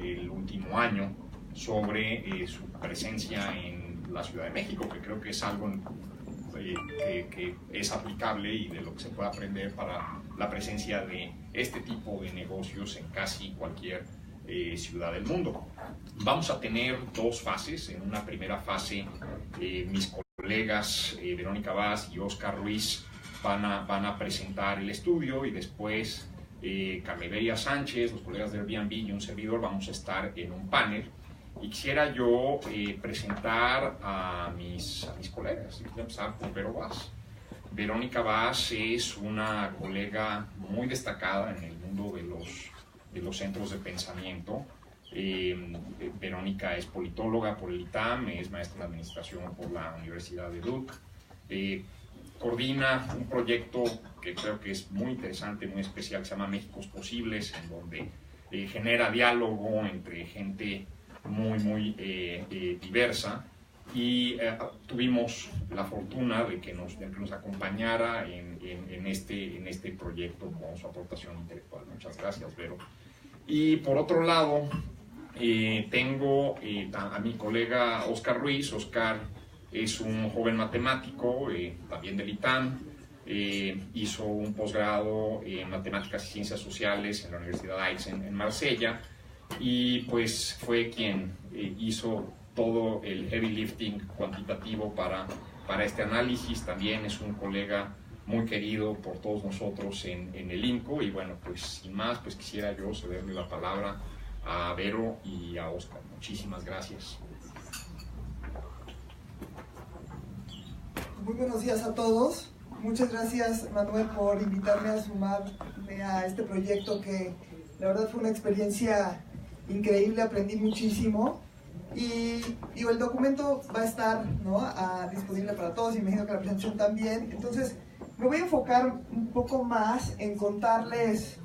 el último año sobre su presencia en la Ciudad de México, que creo que es algo que es aplicable y de lo que se puede aprender para la presencia de este tipo de negocios en casi cualquier ciudad del mundo. Vamos a tener dos fases. En una primera fase, mis colegas Verónica Vaz y Oscar Ruiz van a presentar el estudio, y después Carmelia Sánchez, los colegas de Airbnb y un servidor vamos a estar en un panel. Y quisiera yo presentar a mis colegas. Voy a empezar por Vero Vaz. Verónica Vaz es una colega muy destacada en el mundo de los centros de pensamiento. Verónica es politóloga por el ITAM, es maestra en administración por la Universidad de Duke. Coordina un proyecto que creo que es muy interesante, muy especial, que se llama Méxicos Posibles, en donde genera diálogo entre gente muy diversa, y tuvimos la fortuna de que nos acompañara en este proyecto con su aportación intelectual. Muchas gracias, Vero. Y por otro lado, tengo a mi colega Oscar Ruiz. Oscar es un joven matemático, también del ITAM. Hizo un posgrado en Matemáticas y Ciencias Sociales en la Universidad Aix en Marsella, y pues fue quien hizo todo el heavy lifting cuantitativo para este análisis. También es un colega muy querido por todos nosotros en el INCO. Y bueno, pues sin más, pues quisiera yo cederle la palabra a Vero y a Oscar. Muchísimas gracias. Muy buenos días a todos. Muchas gracias, Manuel, por invitarme a sumarme a este proyecto, que la verdad fue una experiencia increíble, aprendí muchísimo. Y digo, el documento va a estar, ¿no?, disponible para todos, y me imagino que la presentación también. Entonces me voy a enfocar un poco más en contarles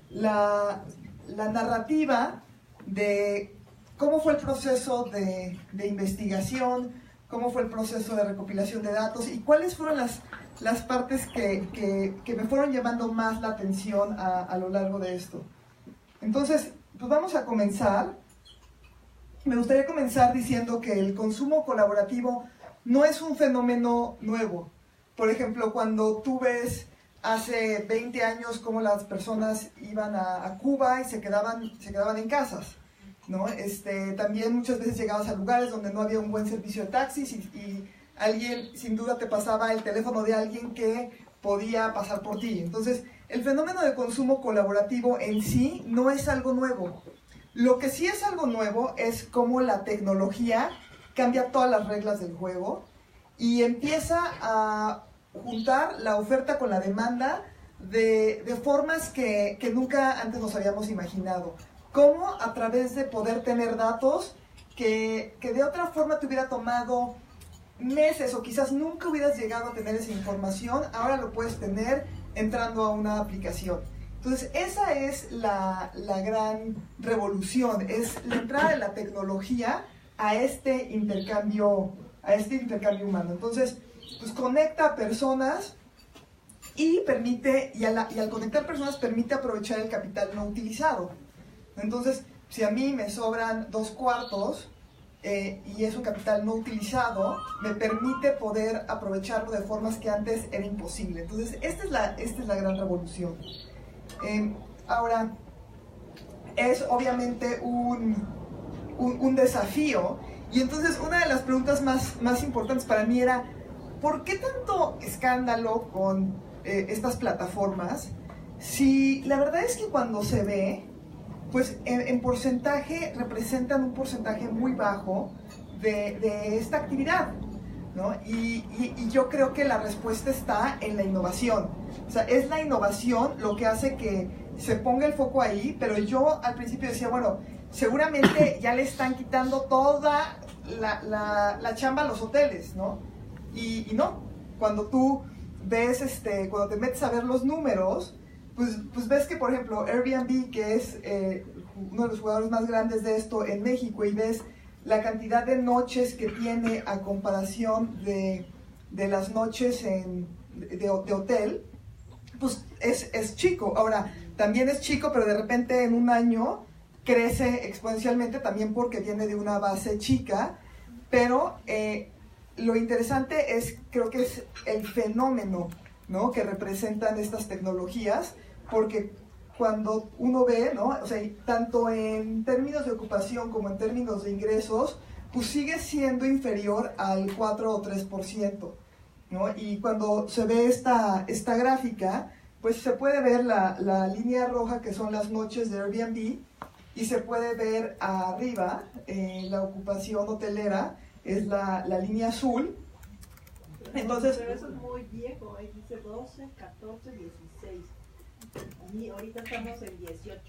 la narrativa de cómo fue el proceso de investigación, cómo fue el proceso de recopilación de datos, y cuáles fueron las partes que me fueron llamando más la atención a lo largo de esto. Entonces, pues vamos a comenzar. Me gustaría comenzar diciendo que el consumo colaborativo no es un fenómeno nuevo. Por ejemplo, cuando tú ves hace 20 años cómo las personas iban a Cuba y se quedaban en casas, ¿no? También muchas veces llegabas a lugares donde no había un buen servicio de taxis, y alguien sin duda te pasaba el teléfono de alguien que podía pasar por ti. Entonces, el fenómeno de consumo colaborativo en sí no es algo nuevo. Lo que sí es algo nuevo es cómo la tecnología cambia todas las reglas del juego y empieza a juntar la oferta con la demanda de formas que nunca antes nos habíamos imaginado. Cómo a través de poder tener datos que de otra forma te hubiera tomado meses o quizás nunca hubieras llegado a tener esa información, ahora lo puedes tener entrando a una aplicación. Entonces esa es la gran revolución, es la entrada de la tecnología a este intercambio humano. Entonces, pues conecta a personas y al conectar personas permite aprovechar el capital no utilizado. Entonces, si a mí me sobran 2 cuartos y es un capital no utilizado, me permite poder aprovecharlo de formas que antes era imposible. Entonces, esta es la gran revolución. Ahora, es obviamente un desafío, y entonces una de las preguntas más importantes para mí era: ¿por qué tanto escándalo con estas plataformas? Si la verdad es que cuando se ve, pues en porcentaje representan un porcentaje muy bajo de esta actividad, ¿no? Y yo creo que la respuesta está en la innovación. O sea, es la innovación lo que hace que se ponga el foco ahí, pero yo al principio decía, bueno, seguramente ya le están quitando toda la chamba a los hoteles, ¿no? Y no, cuando tú ves, cuando te metes a ver los números, pues ves que, por ejemplo, Airbnb, que es uno de los jugadores más grandes de esto en México, y ves la cantidad de noches que tiene a comparación de las noches de hotel, pues es chico. Ahora, también es chico, pero de repente en un año crece exponencialmente también porque viene de una base chica, pero lo interesante creo que es el fenómeno, ¿no?, que representan estas tecnologías, porque cuando uno ve, ¿no?, o sea, tanto en términos de ocupación como en términos de ingresos, pues sigue siendo inferior al 4 o 3%, ¿no? Y cuando se ve esta gráfica, pues se puede ver la línea roja, que son las noches de Airbnb, y se puede ver arriba la ocupación hotelera, es la línea azul. Entonces, pero eso es muy viejo, ahí dice 12, 14, 16, y ahorita estamos en 18.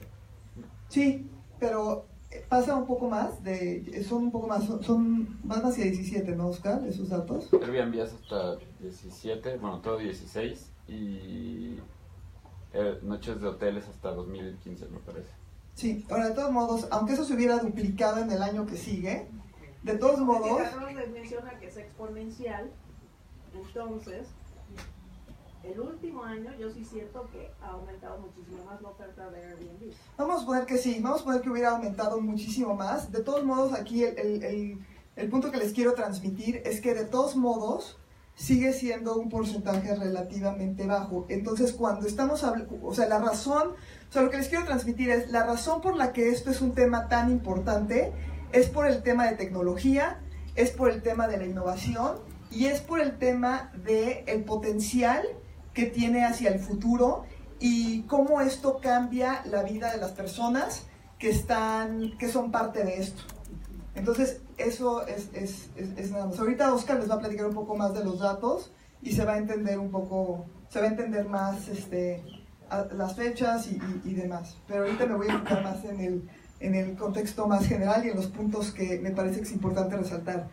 Sí, pero pasa un poco más, son un poco más, van hacia 17, ¿no, Oscar? Esos datos. Airbnb es hasta 17, bueno, todo 16, y noches de hoteles hasta 2015, me parece. Sí, ahora de todos modos, aunque eso se hubiera duplicado en el año que sigue, de todos modos... Carlos les menciona que es exponencial, entonces, el último año yo sí siento que ha aumentado muchísimo más la oferta de Airbnb. Vamos a poner que sí, vamos a poner que hubiera aumentado muchísimo más. De todos modos, aquí el punto que les quiero transmitir es que de todos modos sigue siendo un porcentaje relativamente bajo. Entonces, cuando estamos hablando, o sea, lo que les quiero transmitir es, la razón por la que esto es un tema tan importante es por el tema de tecnología, es por el tema de la innovación y es por el tema del potencial que tiene hacia el futuro y cómo esto cambia la vida de las personas que son parte de esto. Entonces, eso es nada más. Ahorita Oscar les va a platicar un poco más de los datos y se va a entender más las fechas y demás. Pero ahorita me voy a enfocar más en el contexto más general y en los puntos que me parece que es importante resaltar.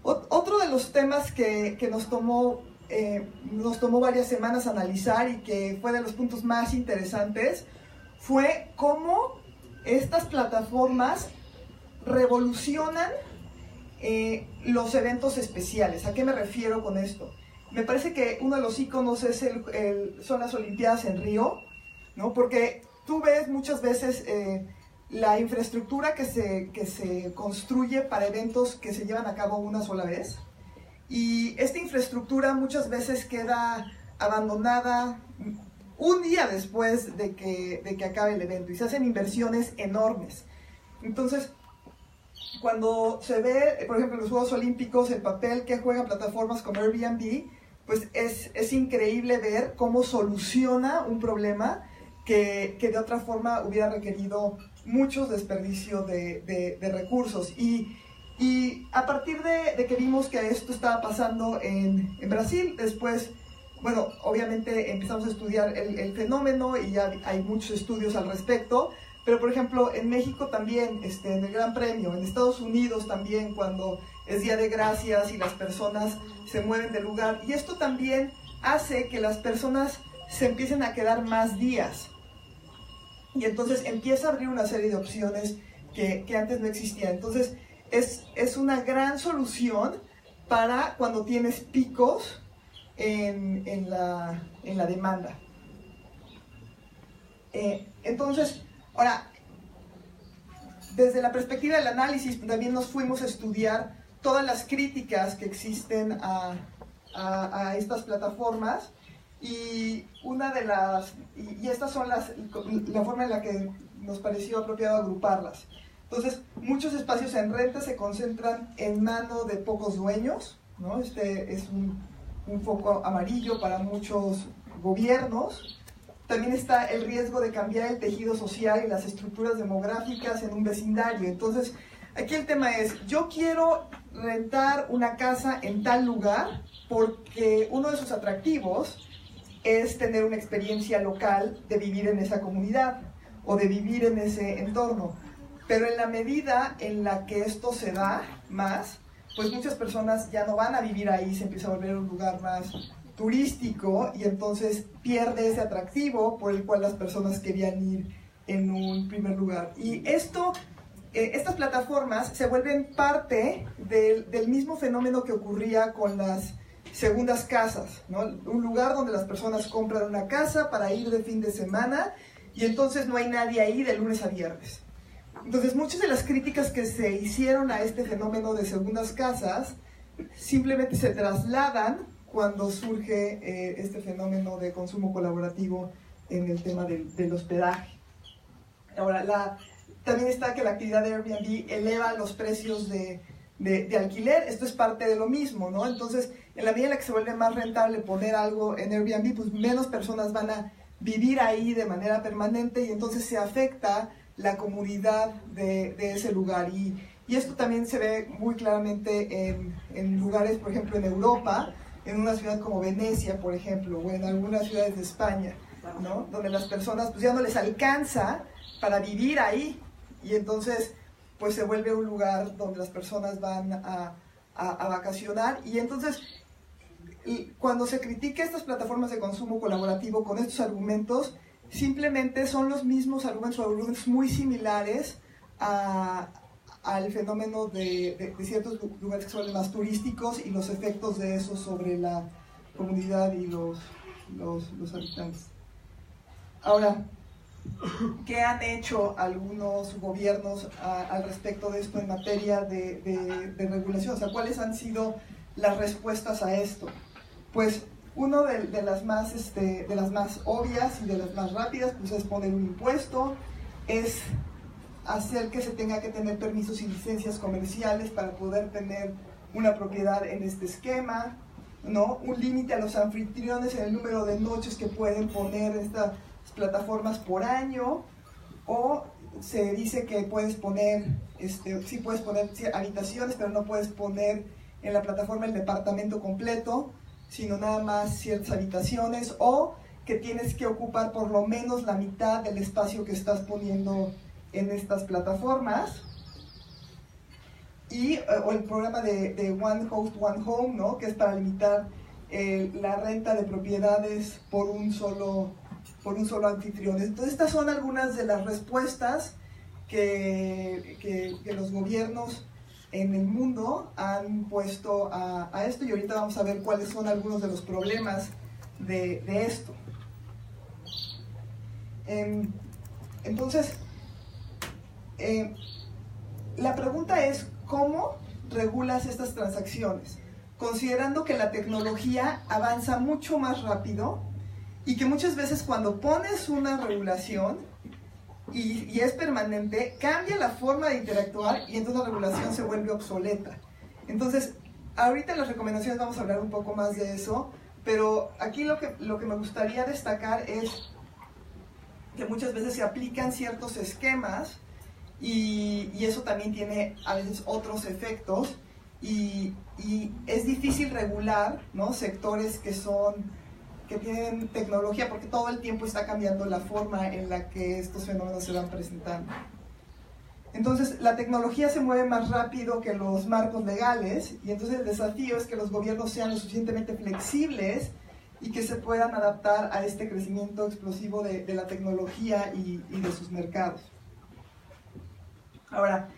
Otro de los temas que nos tomó varias semanas analizar y que fue de los puntos más interesantes fue cómo estas plataformas revolucionan los eventos especiales. ¿A qué me refiero con esto? Me parece que uno de los íconos son las Olimpiadas en Río, ¿no? Porque tú ves muchas veces la infraestructura que se construye para eventos que se llevan a cabo una sola vez, y esta infraestructura muchas veces queda abandonada un día después de que acabe el evento, y se hacen inversiones enormes. Entonces, cuando se ve, por ejemplo, en los Juegos Olímpicos, el papel que juegan plataformas como Airbnb, pues es increíble ver cómo soluciona un problema que de otra forma hubiera requerido muchos desperdicios de recursos. Y a partir de que vimos que esto estaba pasando en Brasil, después, bueno, obviamente empezamos a estudiar el fenómeno y ya hay muchos estudios al respecto. Pero, por ejemplo, en México también, en el Gran Premio, en Estados Unidos también, cuando es Día de Gracias y las personas se mueven del lugar. Y esto también hace que las personas se empiecen a quedar más días. Y entonces empieza a abrir una serie de opciones que antes no existían. Entonces, es una gran solución para cuando tienes picos en la demanda. Entonces, ahora, desde la perspectiva del análisis, también nos fuimos a estudiar todas las críticas que existen a estas plataformas, y estas son la forma en la que nos pareció apropiado agruparlas. Entonces, muchos espacios en renta se concentran en manos de pocos dueños, ¿no? Este es un foco amarillo para muchos gobiernos. También está el riesgo de cambiar el tejido social y las estructuras demográficas en un vecindario. Entonces, aquí el tema es, yo quiero rentar una casa en tal lugar porque uno de sus atractivos es tener una experiencia local de vivir en esa comunidad o de vivir en ese entorno. Pero en la medida en la que esto se da más, pues muchas personas ya no van a vivir ahí, se empieza a volver un lugar más turístico y entonces pierde ese atractivo por el cual las personas querían ir en un primer lugar. Y estas plataformas se vuelven parte del mismo fenómeno que ocurría con las segundas casas, ¿no? Un lugar donde las personas compran una casa para ir de fin de semana y entonces no hay nadie ahí de lunes a viernes. Entonces, muchas de las críticas que se hicieron a este fenómeno de segundas casas simplemente se trasladan cuando surge este fenómeno de consumo colaborativo en el tema del hospedaje. Ahora, también está que la actividad de Airbnb eleva los precios de alquiler. Esto es parte de lo mismo, ¿no? Entonces, en la medida en la que se vuelve más rentable poner algo en Airbnb, pues menos personas van a vivir ahí de manera permanente y entonces se afecta la comunidad de ese lugar. Y esto también se ve muy claramente en lugares, por ejemplo, en Europa, en una ciudad como Venecia, por ejemplo, o en algunas ciudades de España, ¿no? Donde las personas pues ya no les alcanza para vivir ahí y entonces pues se vuelve un lugar donde las personas van a vacacionar. Y entonces cuando se critica estas plataformas de consumo colaborativo con estos argumentos, simplemente son los mismos argumentos o argumentos muy similares al fenómeno de ciertos lugares que se vuelven más turísticos y los efectos de eso sobre la comunidad y los habitantes. Ahora, ¿qué han hecho algunos gobiernos al respecto de esto en materia de regulación? O sea, ¿cuáles han sido las respuestas a esto? Pues uno de las más obvias y de las más rápidas pues es poner un impuesto, es hacer que se tenga que tener permisos y licencias comerciales para poder tener una propiedad en este esquema, ¿no? Un límite a los anfitriones en el número de noches que pueden poner estas plataformas por año, o se dice que puedes poner, sí puedes poner habitaciones, pero no puedes poner en la plataforma el departamento completo, sino nada más ciertas habitaciones, o que tienes que ocupar por lo menos la mitad del espacio que estás poniendo en estas plataformas. Y o el programa de One Host, One Home, ¿no? Que es para limitar la renta de propiedades por un solo anfitrión. Entonces, estas son algunas de las respuestas que los gobiernos en el mundo han puesto a esto, y ahorita vamos a ver cuáles son algunos de los problemas de esto. Entonces, la pregunta es, ¿cómo regulas estas transacciones? Considerando que la tecnología avanza mucho más rápido y que muchas veces cuando pones una regulación y es permanente, cambia la forma de interactuar y entonces la regulación se vuelve obsoleta. Entonces, ahorita en las recomendaciones vamos a hablar un poco más de eso, pero aquí lo que me gustaría destacar es que muchas veces se aplican ciertos esquemas y eso también tiene a veces otros efectos y es difícil regular, ¿no? Sectores que tienen tecnología, porque todo el tiempo está cambiando la forma en la que estos fenómenos se van presentando. Entonces, la tecnología se mueve más rápido que los marcos legales, y entonces el desafío es que los gobiernos sean lo suficientemente flexibles y que se puedan adaptar a este crecimiento explosivo de la tecnología y de sus mercados. Ahora,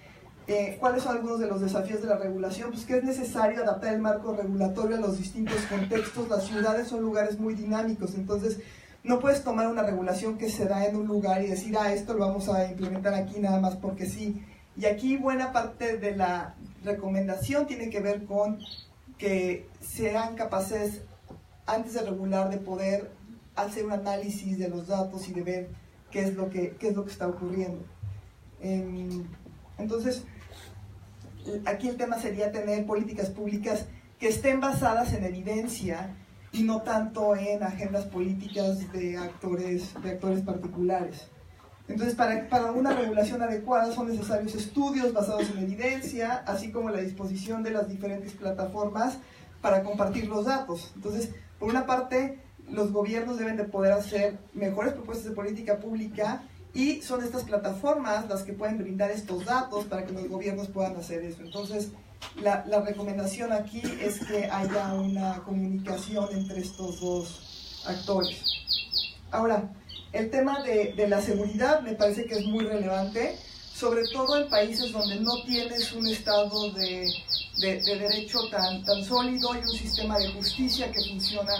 ¿cuáles son algunos de los desafíos de la regulación? Pues que es necesario adaptar el marco regulatorio a los distintos contextos. Las ciudades son lugares muy dinámicos, entonces no puedes tomar una regulación que se da en un lugar y decir, esto lo vamos a implementar aquí nada más porque sí. Y aquí buena parte de la recomendación tiene que ver con que sean capaces, antes de regular, de poder hacer un análisis de los datos y de ver qué es lo que está ocurriendo. Entonces, aquí el tema sería tener políticas públicas que estén basadas en evidencia y no tanto en agendas políticas de actores particulares. Entonces, para una regulación adecuada son necesarios estudios basados en evidencia, así como la disposición de las diferentes plataformas para compartir los datos. Entonces, por una parte, los gobiernos deben de poder hacer mejores propuestas de política pública, y son estas plataformas las que pueden brindar estos datos para que los gobiernos puedan hacer eso. Entonces, la recomendación aquí es que haya una comunicación entre estos dos actores. Ahora, el tema de la seguridad me parece que es muy relevante, sobre todo en países donde no tienes un estado de derecho tan sólido y un sistema de justicia que funciona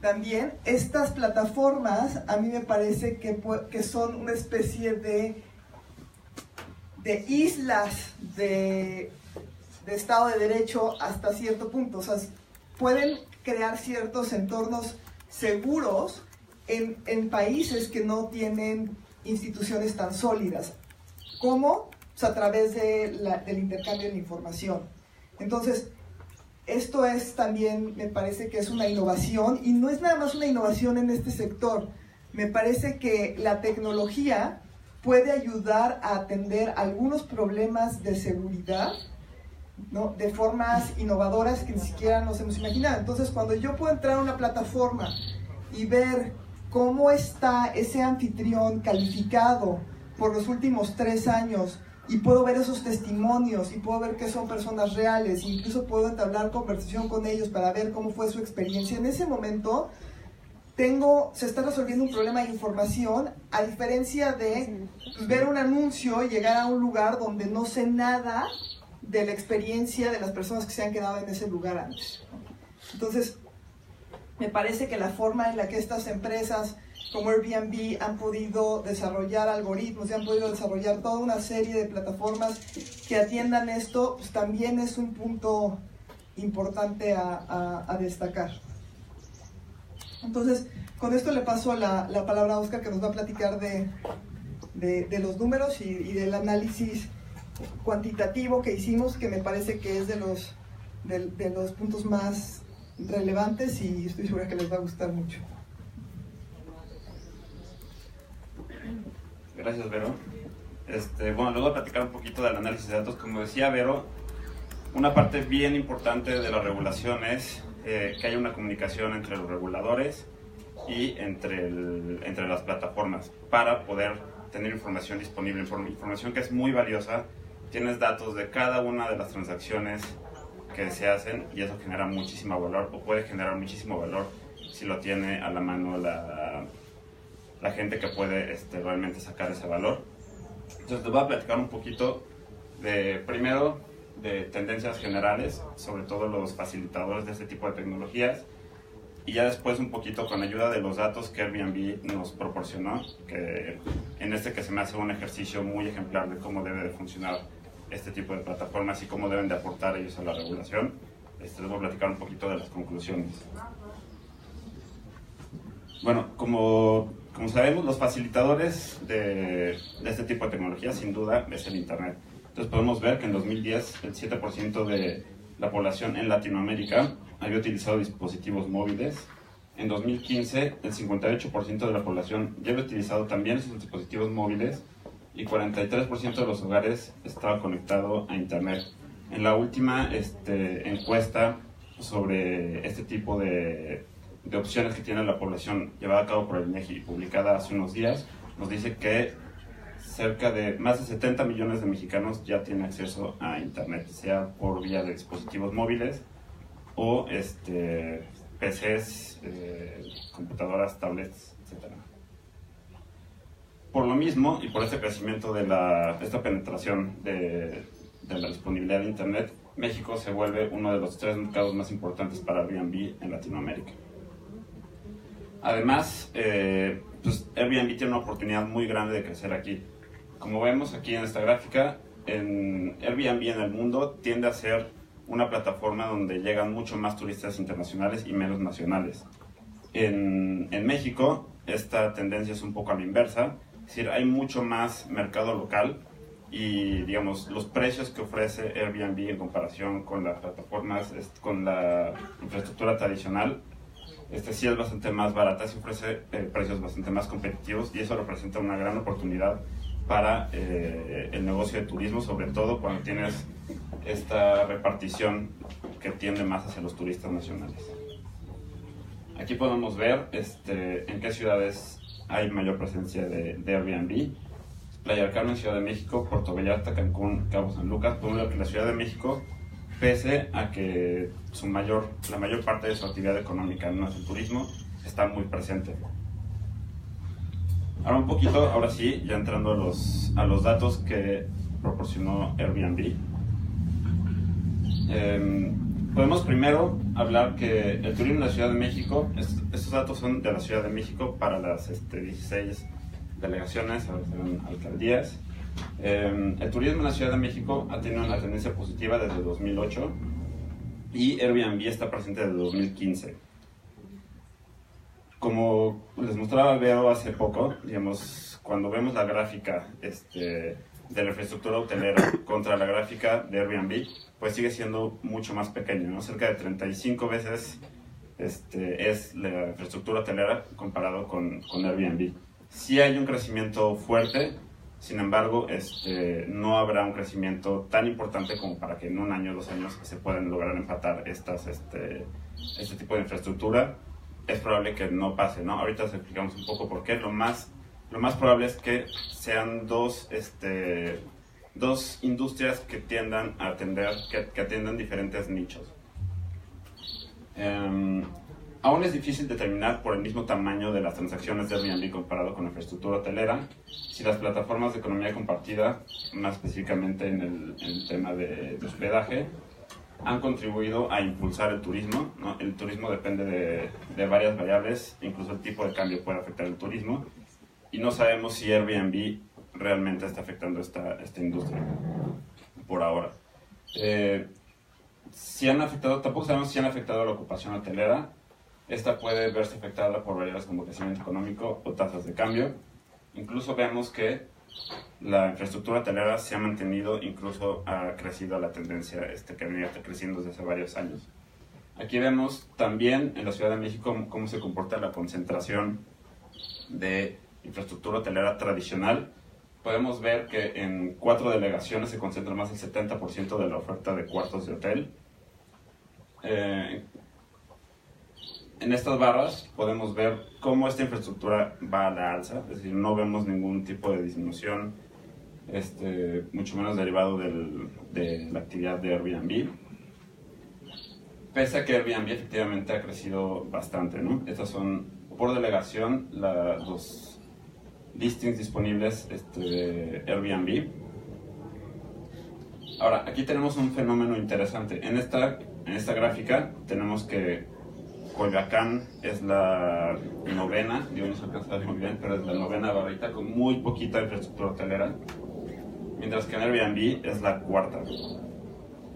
también. Estas plataformas a mí me parece que son una especie islas de Estado de Derecho hasta cierto punto. O sea, pueden crear ciertos entornos seguros en países que no tienen instituciones tan sólidas. ¿Cómo? Pues a través del intercambio de información. Entonces, esto es también, me parece que es una innovación, y no es nada más una innovación en este sector. Me parece que la tecnología puede ayudar a atender algunos problemas de seguridad, ¿no?, de formas innovadoras que ni siquiera nos hemos imaginado. Entonces, cuando yo puedo entrar a una plataforma y ver cómo está ese anfitrión calificado por los últimos 3 años, y puedo ver esos testimonios, y puedo ver que son personas reales, e incluso puedo entablar conversación con ellos para ver cómo fue su experiencia, en ese momento se está resolviendo un problema de información, a diferencia de ver un anuncio y llegar a un lugar donde no sé nada de la experiencia de las personas que se han quedado en ese lugar antes. Entonces, me parece que la forma en la que estas empresas como Airbnb han podido desarrollar algoritmos y han podido desarrollar toda una serie de plataformas que atiendan esto, pues también es un punto importante a destacar. Entonces, con esto le paso la palabra a Oscar, que nos va a platicar de los números y del análisis cuantitativo que hicimos, que me parece que es de los puntos más relevantes, y estoy segura que les va a gustar mucho. Gracias, Vero. Bueno, les voy a platicar un poquito del análisis de datos. Como decía Vero, una parte bien importante de la regulación es que haya una comunicación entre los reguladores y entre las plataformas para poder tener información disponible, información que es muy valiosa. Tienes datos de cada una de las transacciones que se hacen, y eso genera muchísimo valor, o puede generar muchísimo valor si lo tiene a la mano la gente que puede realmente sacar ese valor. Entonces les voy a platicar un poquito primero de tendencias generales, sobre todo los facilitadores de este tipo de tecnologías, y ya después un poquito con ayuda de los datos que Airbnb nos proporcionó, que que se me hace un ejercicio muy ejemplar de cómo debe de funcionar este tipo de plataformas y cómo deben de aportar ellos a la regulación. Les voy a platicar un poquito de las conclusiones. Bueno, como sabemos, los facilitadores de este tipo de tecnología, sin duda, es el Internet. Entonces podemos ver que en 2010 el 7% de la población en Latinoamérica había utilizado dispositivos móviles. En 2015 el 58% de la población ya había utilizado también esos dispositivos móviles, y 43% de los hogares estaba conectado a Internet. En la última encuesta sobre este tipo de opciones que tiene la población, llevada a cabo por el INEGI y publicada hace unos días, nos dice que cerca de más de 70 millones de mexicanos ya tienen acceso a Internet, sea por vía de dispositivos móviles o PCs, computadoras, tablets, etc. Por lo mismo, y por este crecimiento de esta penetración de la disponibilidad de Internet, México se vuelve uno de los 3 mercados más importantes para Airbnb en Latinoamérica. Además, pues Airbnb tiene una oportunidad muy grande de crecer aquí. Como vemos aquí en esta gráfica, Airbnb en el mundo tiende a ser una plataforma donde llegan mucho más turistas internacionales y menos nacionales. En México, esta tendencia es un poco a la inversa, es decir, hay mucho más mercado local, y digamos, los precios que ofrece Airbnb en comparación con las plataformas, con la infraestructura tradicional, sí es bastante más barata, sí ofrece precios bastante más competitivos, y eso representa una gran oportunidad para el negocio de turismo, sobre todo cuando tienes esta repartición que tiende más hacia los turistas nacionales. Aquí podemos ver en qué ciudades hay mayor presencia de Airbnb. Playa del Carmen, Ciudad de México, Puerto Vallarta, Cancún, Cabo San Lucas. Podemos ver que la Ciudad de México, pese a que la mayor parte de su actividad económica no es el turismo, está muy presente. Ahora sí, ya entrando a los datos que proporcionó Airbnb. Podemos primero hablar que el turismo en la Ciudad de México, estos datos son de la Ciudad de México para las 16 delegaciones, alcaldías. El turismo en la Ciudad de México ha tenido una tendencia positiva desde 2008 y Airbnb está presente desde 2015. Como les mostraba Vero hace poco, digamos, cuando vemos la gráfica de la infraestructura hotelera contra la gráfica de Airbnb, pues sigue siendo mucho más pequeño, ¿no? Cerca de 35 veces es la infraestructura hotelera comparado con Airbnb. Sí hay un crecimiento fuerte, sin embargo, no habrá un crecimiento tan importante como para que en un año o 2 años se puedan lograr empatar este tipo de infraestructura. Es probable que no pase, ¿no? Ahorita les explicamos un poco por qué. Lo más probable es que sean dos industrias que tiendan a atender, que atiendan diferentes nichos. Aún es difícil determinar por el mismo tamaño de las transacciones de Airbnb comparado con la infraestructura hotelera si las plataformas de economía compartida, más específicamente en el tema de hospedaje, han contribuido a impulsar el turismo, ¿no? El turismo depende de varias variables, incluso el tipo de cambio puede afectar el turismo, y no sabemos si Airbnb realmente está afectando esta industria por ahora. Tampoco sabemos si han afectado a la ocupación hotelera. Esta puede verse afectada por variables como crecimiento económico o tasas de cambio. Incluso vemos que la infraestructura hotelera se ha mantenido, incluso ha crecido la tendencia que venía creciendo desde hace varios años. Aquí vemos también en la Ciudad de México cómo se comporta la concentración de infraestructura hotelera tradicional. Podemos ver que en 4 delegaciones se concentra más del 70% de la oferta de cuartos de hotel. En estas barras podemos ver cómo esta infraestructura va a la alza, es decir, no vemos ningún tipo de disminución, mucho menos derivado de la actividad de Airbnb, pese a que Airbnb efectivamente ha crecido bastante, ¿no? Estas son, por delegación, los listings disponibles de Airbnb. Ahora, aquí tenemos un fenómeno interesante. En esta gráfica tenemos que Coyoacán es la novena, digo, no se alcanza muy bien, pero es la novena barrita con muy poquita infraestructura hotelera, mientras que en Airbnb es la cuarta.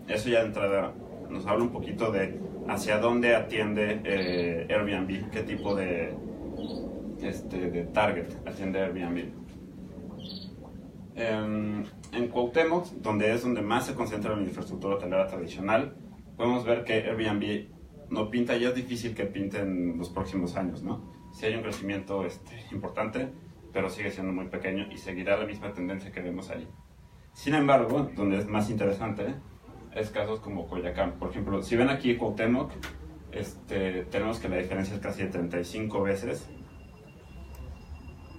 Eso ya de entrada nos habla un poquito de hacia dónde atiende Airbnb, qué tipo de target atiende Airbnb. En Cuauhtémoc, donde más se concentra la infraestructura hotelera tradicional, podemos ver que Airbnb no pinta, ya es difícil que pinte en los próximos años, ¿no? Sí hay un crecimiento importante, pero sigue siendo muy pequeño y seguirá la misma tendencia que vemos ahí. Sin embargo, donde es más interesante es casos como Coyoacán. Por ejemplo, si ven aquí Cuauhtémoc, tenemos que la diferencia es casi de 35 veces.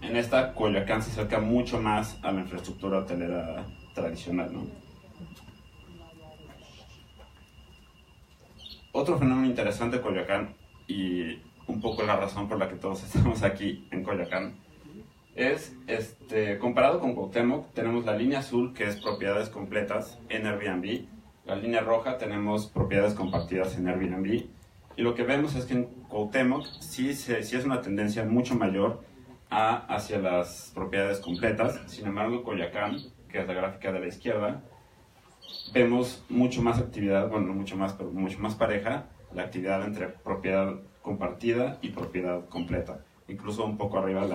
En esta, Coyoacán se acerca mucho más a la infraestructura hotelera tradicional, ¿no? Otro fenómeno interesante de Coyoacán, y un poco la razón por la que todos estamos aquí en Coyoacán, es, comparado con Cuauhtémoc, tenemos la línea azul, que es propiedades completas en Airbnb, la línea roja tenemos propiedades compartidas en Airbnb, y lo que vemos es que en Cuauhtémoc sí es una tendencia mucho mayor hacia las propiedades completas. Sin embargo, Coyoacán, que es la gráfica de la izquierda, vemos mucho más actividad, bueno, no mucho más, pero mucho más pareja la actividad entre propiedad compartida y propiedad completa, incluso un poco arriba de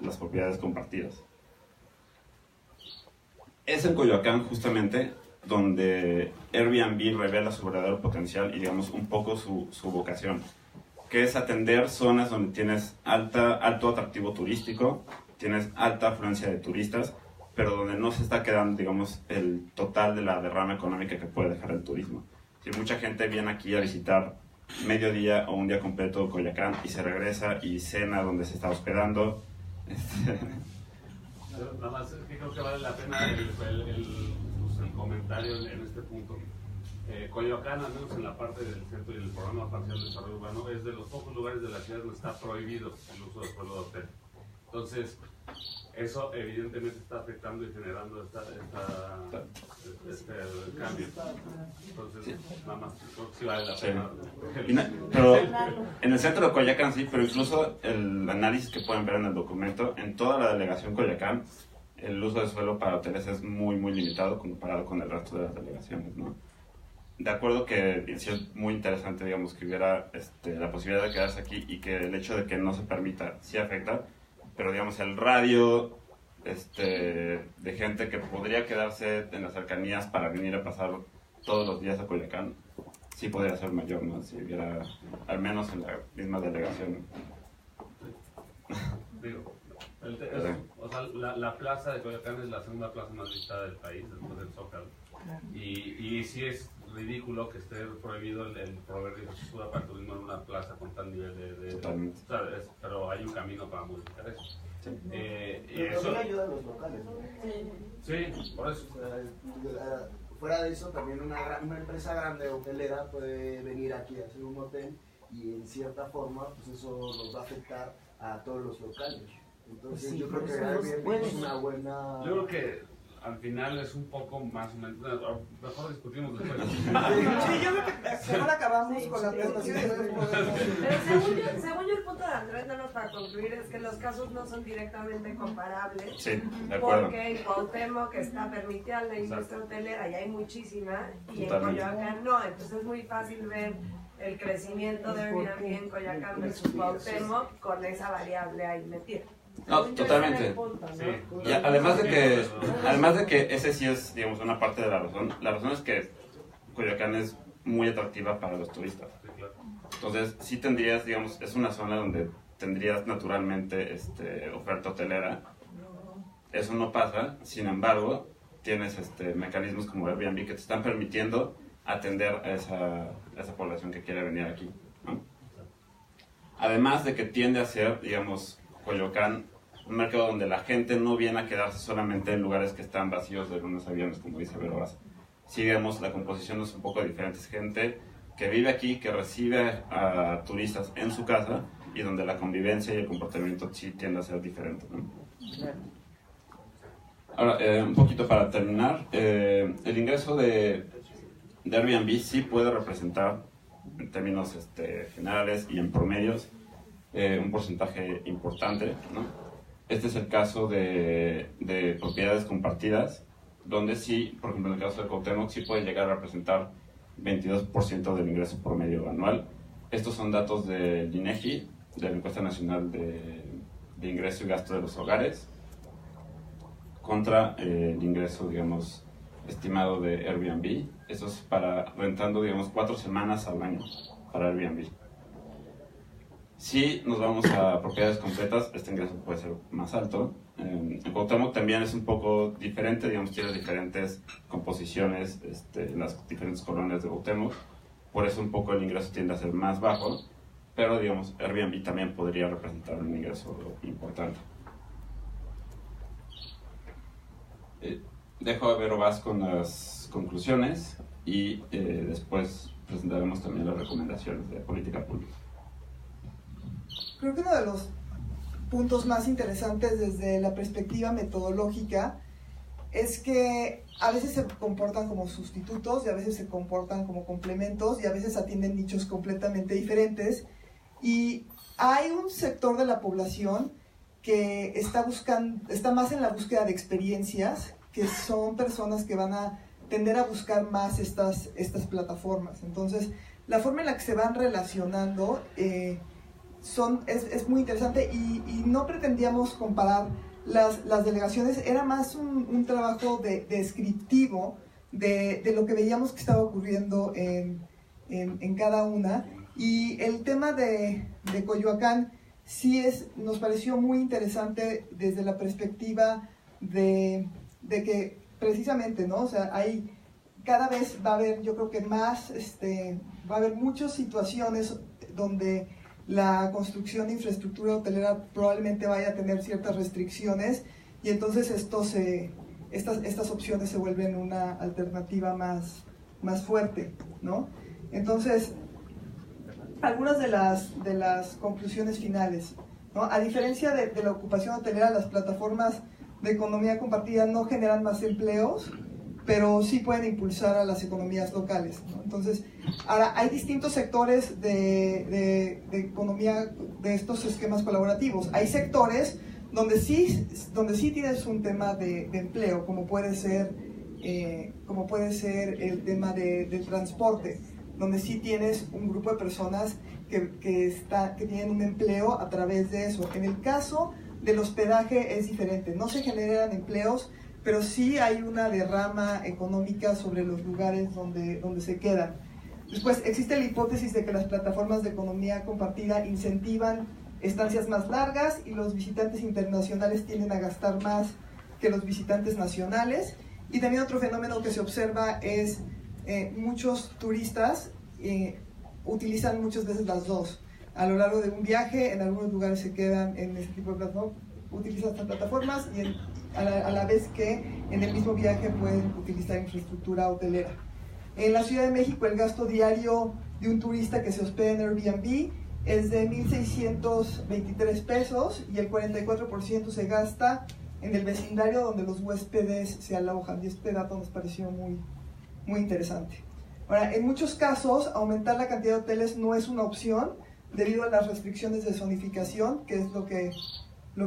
las propiedades compartidas. Es en Coyoacán justamente donde Airbnb revela su verdadero potencial y, digamos, un poco su vocación, que es atender zonas donde tienes alto atractivo turístico, tienes alta afluencia de turistas, pero donde no se está quedando, digamos, el total de la derrama económica que puede dejar el turismo. Si mucha gente viene aquí a visitar mediodía o un día completo Coyoacán y se regresa y cena donde se está hospedando. Nada más, creo que vale la pena el comentario en este punto. Coyoacán, al menos en la parte del centro y el programa parcial de desarrollo urbano, es de los pocos lugares de la ciudad donde está prohibido el uso del suelo de hotel. Entonces, eso evidentemente está afectando y generando este cambio. Entonces, nada más, creo que sí vale la pena. Pero en el centro de Coyoacán sí, pero incluso el análisis que pueden ver en el documento, en toda la delegación Coyoacán, el uso de suelo para hoteles es muy, muy limitado comparado con el resto de las delegaciones, ¿no? De acuerdo que sí es muy interesante, digamos, que hubiera la posibilidad de quedarse aquí y que el hecho de que no se permita sí afecta, pero digamos el radio de gente que podría quedarse en las cercanías para venir a pasar todos los días a Coyoacán, sí podría ser mayor, ¿no? Si hubiera, al menos en la misma delegación. Digo, o sea, la plaza de Coyoacán es la segunda plaza más visitada del país, después del Zócalo. Y sí es ridículo que esté prohibido el proveer infraestructura para el turismo en una plaza con tal nivel de Totalmente. o sea, pero hay un camino para modificar eso. Sí. Y Pero eso también ayuda a los locales, ¿no? sí, por eso. O sea, fuera de eso, también una empresa grande hotelera puede venir aquí a hacer un hotel y en cierta forma, pues eso nos va a afectar a todos los locales. Entonces Sí, yo creo por que eso Airbnb es una buena... Yo creo que al final es un poco más o menos, mejor discutimos después. Sí, yo creo que mejor acabamos con la presentación y después podemos... Pero según yo el punto de Andrés, nada más para concluir, es que los casos no son directamente comparables. Sí, de acuerdo. Porque en Cuauhtémoc está permitida la industria hotelera y hay muchísima, y Totalmente. en Coyoacán no. Entonces es muy fácil ver el crecimiento de Airbnb en Coyoacán versus Cuauhtémoc con esa variable ahí metida. No, Según yo, totalmente. ese es el punto, ¿no? Sí. Y además de que ese sí es, digamos, una parte de la razón es que Coyoacán es muy atractiva para los turistas. Sí, claro. Entonces, sí tendrías, digamos, es una zona donde tendrías naturalmente oferta hotelera. Eso no pasa, sin embargo, tienes mecanismos como Airbnb que te están permitiendo atender a esa población que quiere venir aquí, ¿no? Además de que tiende a ser, digamos, Coyoacán, un mercado donde la gente no viene a quedarse solamente en lugares que están vacíos de lunes a viernes, como dice Vero Barza. Sí, digamos, la composición es un poco diferente. Es gente que vive aquí, que recibe a turistas en su casa y donde la convivencia y el comportamiento sí tiende a ser diferente, ¿no? Ahora, un poquito para terminar, el ingreso de Airbnb sí puede representar, en términos generales y en promedios, un porcentaje importante, ¿no? Este es el caso de propiedades compartidas, donde sí, por ejemplo, en el caso de Cuauhtémoc, sí puede llegar a representar 22% del ingreso promedio anual. Estos son datos del INEGI, de la Encuesta Nacional de Ingreso y Gasto de los Hogares, contra el ingreso, digamos, estimado de Airbnb. Eso es para rentando, digamos, 4 semanas al año para Airbnb. Si nos vamos a propiedades completas, este ingreso puede ser más alto. En Cuauhtémoc también es un poco diferente, digamos, tiene diferentes composiciones en las diferentes colonias de Cuauhtémoc. Por eso un poco el ingreso tiende a ser más bajo, pero digamos, Airbnb también podría representar un ingreso importante. Dejo a Vero Vaz con las conclusiones y después presentaremos también las recomendaciones de política pública. Creo que uno de los puntos más interesantes desde la perspectiva metodológica es que a veces se comportan como sustitutos y a veces se comportan como complementos y a veces atienden nichos completamente diferentes, y hay un sector de la población que está más en la búsqueda de experiencias, que son personas que van a tender a buscar más estas plataformas. Entonces, la forma en la que se van relacionando es muy interesante, y no pretendíamos comparar las delegaciones, era más un trabajo descriptivo de lo que veíamos que estaba ocurriendo en cada una. Y el tema de Coyoacán sí nos pareció muy interesante desde la perspectiva de que precisamente, ¿no? O sea, cada vez va a haber, yo creo que más, va a haber muchas situaciones donde la construcción de infraestructura hotelera probablemente vaya a tener ciertas restricciones, y entonces estas opciones se vuelven una alternativa más fuerte, ¿no? Entonces, algunas de las conclusiones finales, ¿no? A diferencia de la ocupación hotelera, las plataformas de economía compartida no generan más empleos, pero sí pueden impulsar a las economías locales, ¿no? Entonces, ahora hay distintos sectores de economía de estos esquemas colaborativos. Hay sectores Donde sí tienes un tema de empleo, como puede ser el tema del transporte, donde sí tienes un grupo de personas que tienen un empleo a través de eso. En el caso del hospedaje es diferente, no se generan empleos, pero sí hay una derrama económica sobre los lugares donde se quedan. Después existe la hipótesis de que las plataformas de economía compartida incentivan estancias más largas y los visitantes internacionales tienden a gastar más que los visitantes nacionales. Y también otro fenómeno que se observa es muchos turistas utilizan muchas veces las dos. A lo largo de un viaje, en algunos lugares se quedan en este tipo de plataformas, utilizan estas plataformas y a la vez que en el mismo viaje pueden utilizar infraestructura hotelera. En la Ciudad de México el gasto diario de un turista que se hospeda en Airbnb es de 1,623 pesos y el 44% se gasta en el vecindario donde los huéspedes se alojan, y este dato nos pareció muy interesante. Ahora, en muchos casos aumentar la cantidad de hoteles no es una opción debido a las restricciones de zonificación, que es lo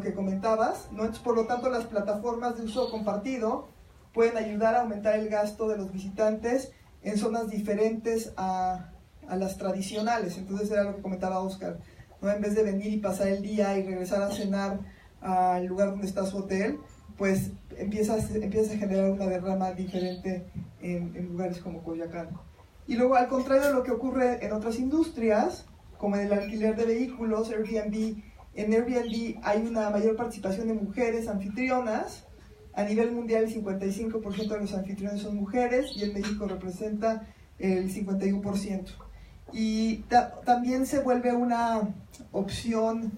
que comentabas, ¿no? Entonces, por lo tanto, las plataformas de uso compartido pueden ayudar a aumentar el gasto de los visitantes en zonas diferentes a las tradicionales. Entonces era lo que comentaba Oscar, ¿no? En vez de venir y pasar el día y regresar a cenar al lugar donde está su hotel, pues empiezas a generar una derrama diferente en lugares como Coyoacán. Y luego, al contrario de lo que ocurre en otras industrias, como en el alquiler de vehículos, en Airbnb hay una mayor participación de mujeres anfitrionas. A nivel mundial el 55% de los anfitriones son mujeres y en México representa el 51%. Y también se vuelve una opción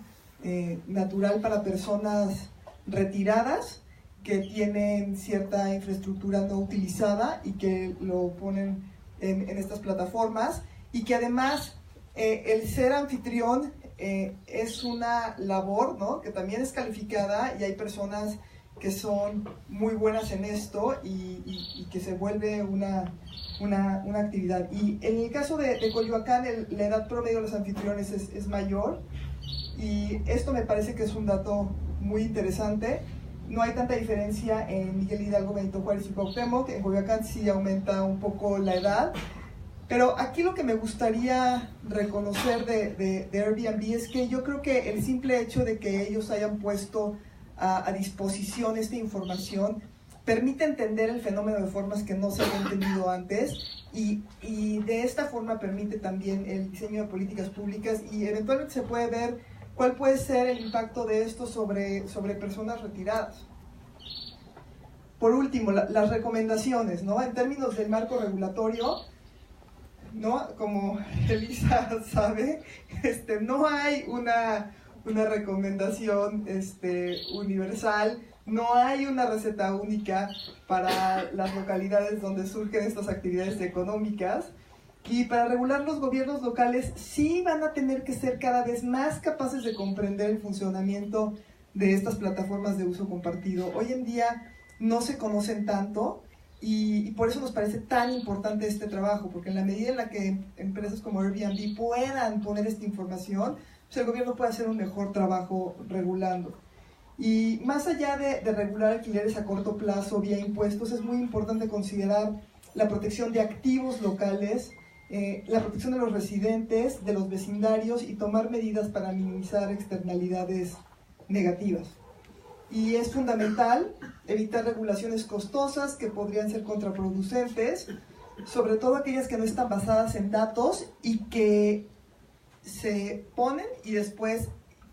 natural para personas retiradas que tienen cierta infraestructura no utilizada y que lo ponen en estas plataformas, y que además el ser anfitrión es una labor, ¿no? Que también es calificada, y hay personas que son muy buenas en esto y que se vuelve una actividad. Y en el caso de Coyoacán, la edad promedio de los anfitriones es mayor, y esto me parece que es un dato muy interesante. No hay tanta diferencia en Miguel Hidalgo, Benito Juárez y Cuauhtémoc. En Coyoacán sí aumenta un poco la edad. Pero aquí lo que me gustaría reconocer de Airbnb es que yo creo que el simple hecho de que ellos hayan puesto a disposición esta información permite entender el fenómeno de formas que no se había entendido antes, y de esta forma permite también el diseño de políticas públicas, y eventualmente se puede ver cuál puede ser el impacto de esto sobre personas retiradas. Por último, las recomendaciones, ¿no? En términos del marco regulatorio, ¿no? Como Elisa sabe, no hay una recomendación universal, no hay una receta única para las localidades donde surgen estas actividades económicas, y para regular los gobiernos locales sí van a tener que ser cada vez más capaces de comprender el funcionamiento de estas plataformas de uso compartido. Hoy en día no se conocen tanto, y por eso nos parece tan importante este trabajo, porque en la medida en la que empresas como Airbnb puedan poner esta información, pues el gobierno puede hacer un mejor trabajo regulando. Y más allá de regular alquileres a corto plazo vía impuestos, es muy importante considerar la protección de activos locales, la protección de los residentes, de los vecindarios, y tomar medidas para minimizar externalidades negativas. Y es fundamental evitar regulaciones costosas que podrían ser contraproducentes, sobre todo aquellas que no están basadas en datos y que se ponen y después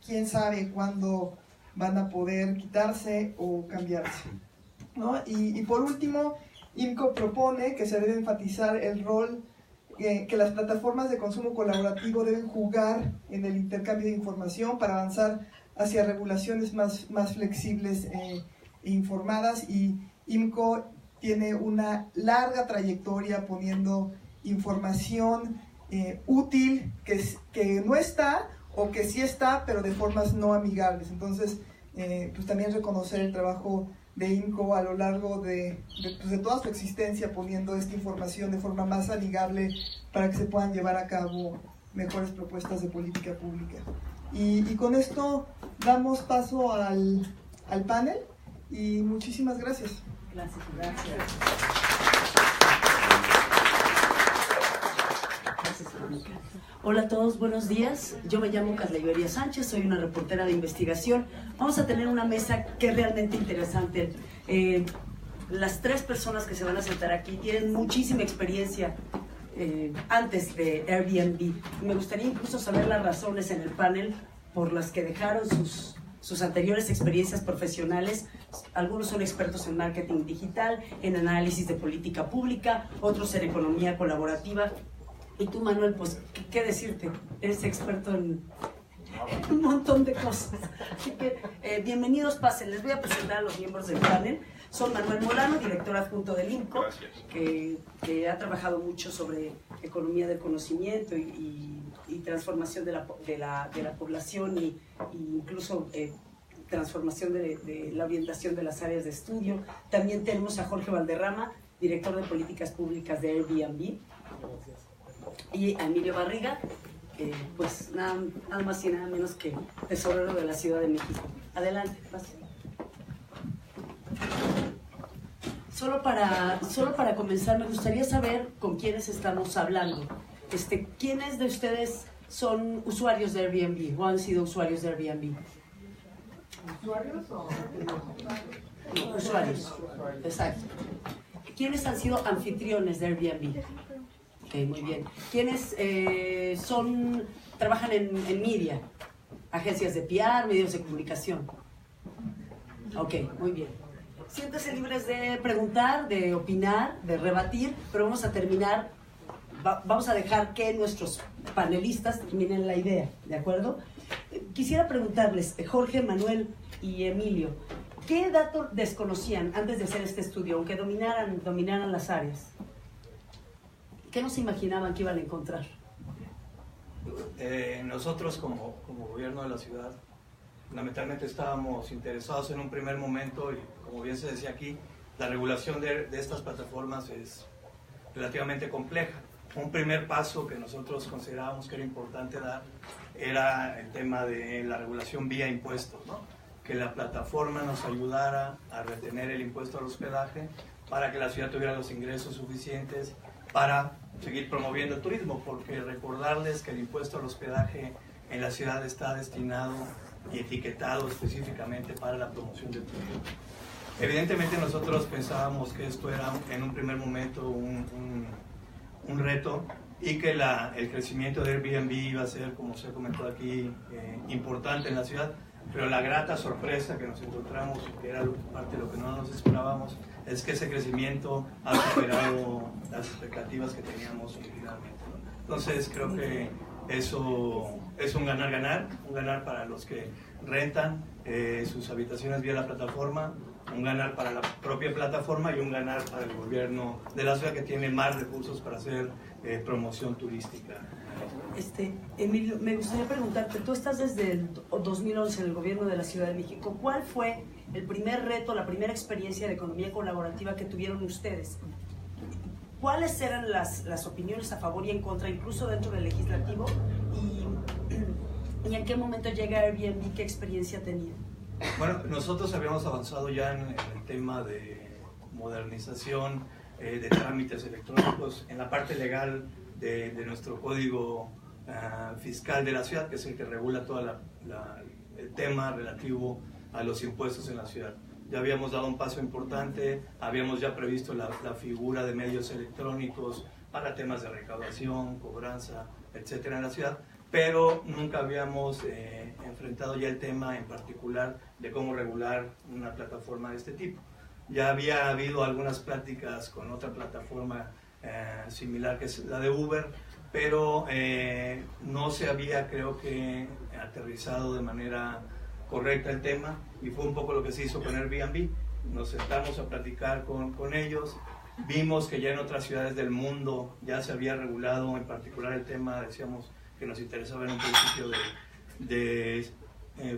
quién sabe cuándo van a poder quitarse o cambiarse, ¿no? Y por último, IMCO propone que se debe enfatizar el rol que las plataformas de consumo colaborativo deben jugar en el intercambio de información para avanzar hacia regulaciones más flexibles e informadas. Y IMCO tiene una larga trayectoria poniendo información útil que no está, o que sí está, pero de formas no amigables. Entonces, pues también reconocer el trabajo de IMCO a lo largo de toda su existencia, poniendo esta información de forma más amigable para que se puedan llevar a cabo mejores propuestas de política pública. Y con esto damos paso al panel y muchísimas gracias. Gracias, gracias. Hola a todos, buenos días. Yo me llamo Carla Iberia Sánchez, soy una reportera de investigación. Vamos a tener una mesa que es realmente interesante. Las 3 personas que se van a sentar aquí tienen muchísima experiencia antes de Airbnb. Me gustaría incluso saber las razones en el panel por las que dejaron sus anteriores experiencias profesionales. Algunos son expertos en marketing digital, en análisis de política pública, otros en economía colaborativa. Y tú, Manuel, pues, ¿qué decirte? Eres experto en un montón de cosas. Así que, bienvenidos, pasen. Les voy a presentar a los miembros del panel. Son Manuel Molano, director adjunto del INCO, que ha trabajado mucho sobre economía del conocimiento y transformación de la población y incluso transformación de la orientación de las áreas de estudio. También tenemos a Jorge Valderrama, director de políticas públicas de Airbnb. Y a Emilio Barriga, pues nada más y nada menos que tesorero de la Ciudad de México. Adelante, pase. Solo para comenzar, me gustaría saber con quiénes estamos hablando. ¿Quiénes de ustedes son usuarios de Airbnb o han sido usuarios de Airbnb? ¿Usuarios o...? No, usuarios, exacto. ¿Quiénes han sido anfitriones de Airbnb? Ok, muy bien. ¿Quiénes trabajan en media? Agencias de PR, medios de comunicación. Ok, muy bien. Siéntense libres de preguntar, de opinar, de rebatir, pero vamos a terminar, vamos a dejar que nuestros panelistas terminen la idea, ¿de acuerdo? Quisiera preguntarles, Jorge, Manuel y Emilio, ¿qué datos desconocían antes de hacer este estudio, aunque dominaran las áreas? ¿Qué no se imaginaban que iban a encontrar? Nosotros como gobierno de la ciudad, fundamentalmente estábamos interesados en un primer momento, y como bien se decía aquí, la regulación de estas plataformas es relativamente compleja. Un primer paso que nosotros considerábamos que era importante dar era el tema de la regulación vía impuestos, ¿no? Que la plataforma nos ayudara a retener el impuesto al hospedaje para que la ciudad tuviera los ingresos suficientes para seguir promoviendo el turismo, porque recordarles que el impuesto al hospedaje en la ciudad está destinado y etiquetado específicamente para la promoción del turismo. Evidentemente nosotros pensábamos que esto era en un primer momento un reto y que el crecimiento de Airbnb iba a ser, como se comentó aquí, importante en la ciudad, pero la grata sorpresa que nos encontramos, que era parte de lo que no nos esperábamos, es que ese crecimiento ha superado las expectativas que teníamos originalmente, ¿no? Entonces creo que eso es un ganar-ganar, un ganar para los que rentan sus habitaciones vía la plataforma, un ganar para la propia plataforma y un ganar para el gobierno de la ciudad, que tiene más recursos para hacer promoción turística. Emilio, me gustaría preguntarte, tú estás desde el 2011 en el gobierno de la Ciudad de México. ¿Cuál fue el primer reto, la primera experiencia de economía colaborativa que tuvieron ustedes? ¿Cuáles eran las opiniones a favor y en contra, incluso dentro del legislativo? ¿Y en qué momento llega Airbnb? ¿Qué experiencia tenían? Bueno, nosotros habíamos avanzado ya en el tema de modernización de trámites electrónicos, en la parte legal de nuestro código fiscal de la ciudad, que es el que regula todo el tema relativo a los impuestos en la ciudad. Ya habíamos dado un paso importante, habíamos ya previsto la figura de medios electrónicos para temas de recaudación, cobranza, etcétera, en la ciudad, pero nunca habíamos enfrentado ya el tema en particular de cómo regular una plataforma de este tipo. Ya había habido algunas pláticas con otra plataforma similar, que es la de Uber, pero no se había, creo que, aterrizado de manera correcta el tema, y fue un poco lo que se hizo con Airbnb. Nos sentamos a platicar con ellos, vimos que ya en otras ciudades del mundo ya se había regulado, en particular el tema, decíamos, que nos interesaba en un principio de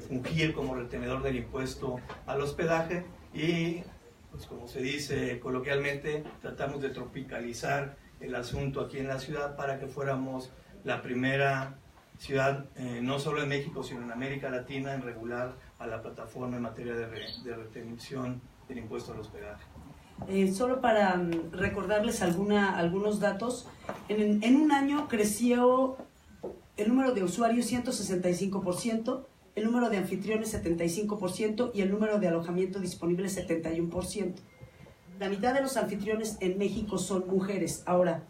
fungir como retenedor del impuesto al hospedaje, y pues como se dice coloquialmente, tratamos de tropicalizar el asunto aquí en la ciudad para que fuéramos la primera ciudad, no solo en México, sino en América Latina, en regular a la plataforma en materia de retención del impuesto a los peajes. Solo para recordarles algunos datos, en un año creció el número de usuarios 165%, el número de anfitriones 75% y el número de alojamiento disponible 71%. La mitad de los anfitriones en México son mujeres. Ahora,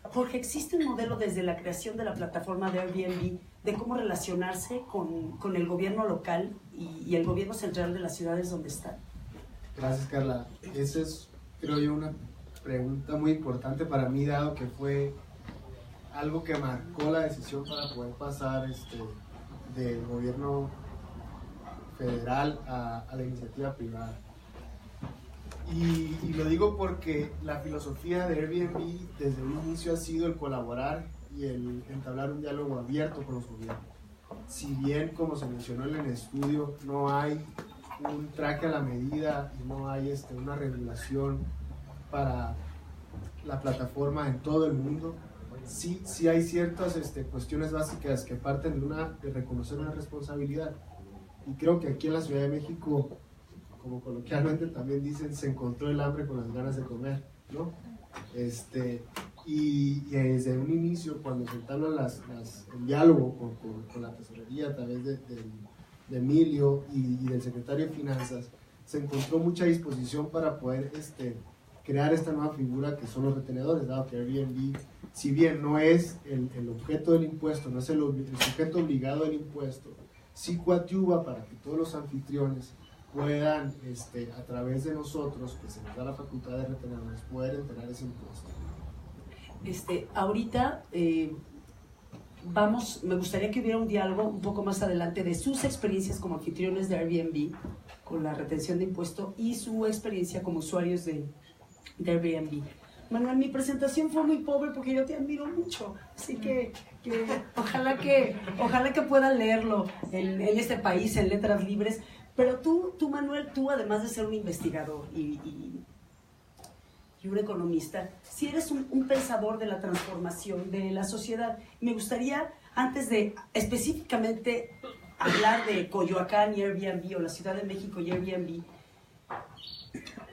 Jorge, ¿existe un modelo desde la creación de la plataforma de Airbnb de cómo relacionarse con el gobierno local y el gobierno central de las ciudades donde están? Gracias, Carla. Esa es, creo yo, una pregunta muy importante para mí, dado que fue algo que marcó la decisión para poder pasar del gobierno federal a la iniciativa privada. Y lo digo porque la filosofía de Airbnb desde un inicio ha sido el colaborar y el entablar un diálogo abierto con los gobiernos. Si bien, como se mencionó en el estudio, no hay un traje a la medida y no hay una regulación para la plataforma en todo el mundo, sí hay ciertas cuestiones básicas que parten de reconocer una responsabilidad. Y creo que aquí en la Ciudad de México, como coloquialmente también dicen, se encontró el hambre con las ganas de comer, ¿no? Y desde un inicio, cuando se entabla el diálogo con la tesorería a través de Emilio y del secretario de Finanzas, se encontró mucha disposición para poder crear esta nueva figura que son los retenedores, dado que Airbnb, si bien no es el objeto del impuesto, no es el sujeto obligado del impuesto, sí coadyuva para que todos los anfitriones puedan, a través de nosotros, que se nos da la facultad de retenerlos, poder enterar ese impuesto. Ahorita me gustaría que hubiera un diálogo un poco más adelante de sus experiencias como anfitriones de Airbnb con la retención de impuesto y su experiencia como usuarios de Airbnb. Manuel, mi presentación fue muy pobre porque yo te admiro mucho, así que ojalá que puedan leerlo en este país en letras libres. Pero tú Manuel, tú además de ser un investigador y un economista, si eres un pensador de la transformación de la sociedad. Me gustaría, antes de específicamente hablar de Coyoacán y Airbnb o la Ciudad de México y Airbnb,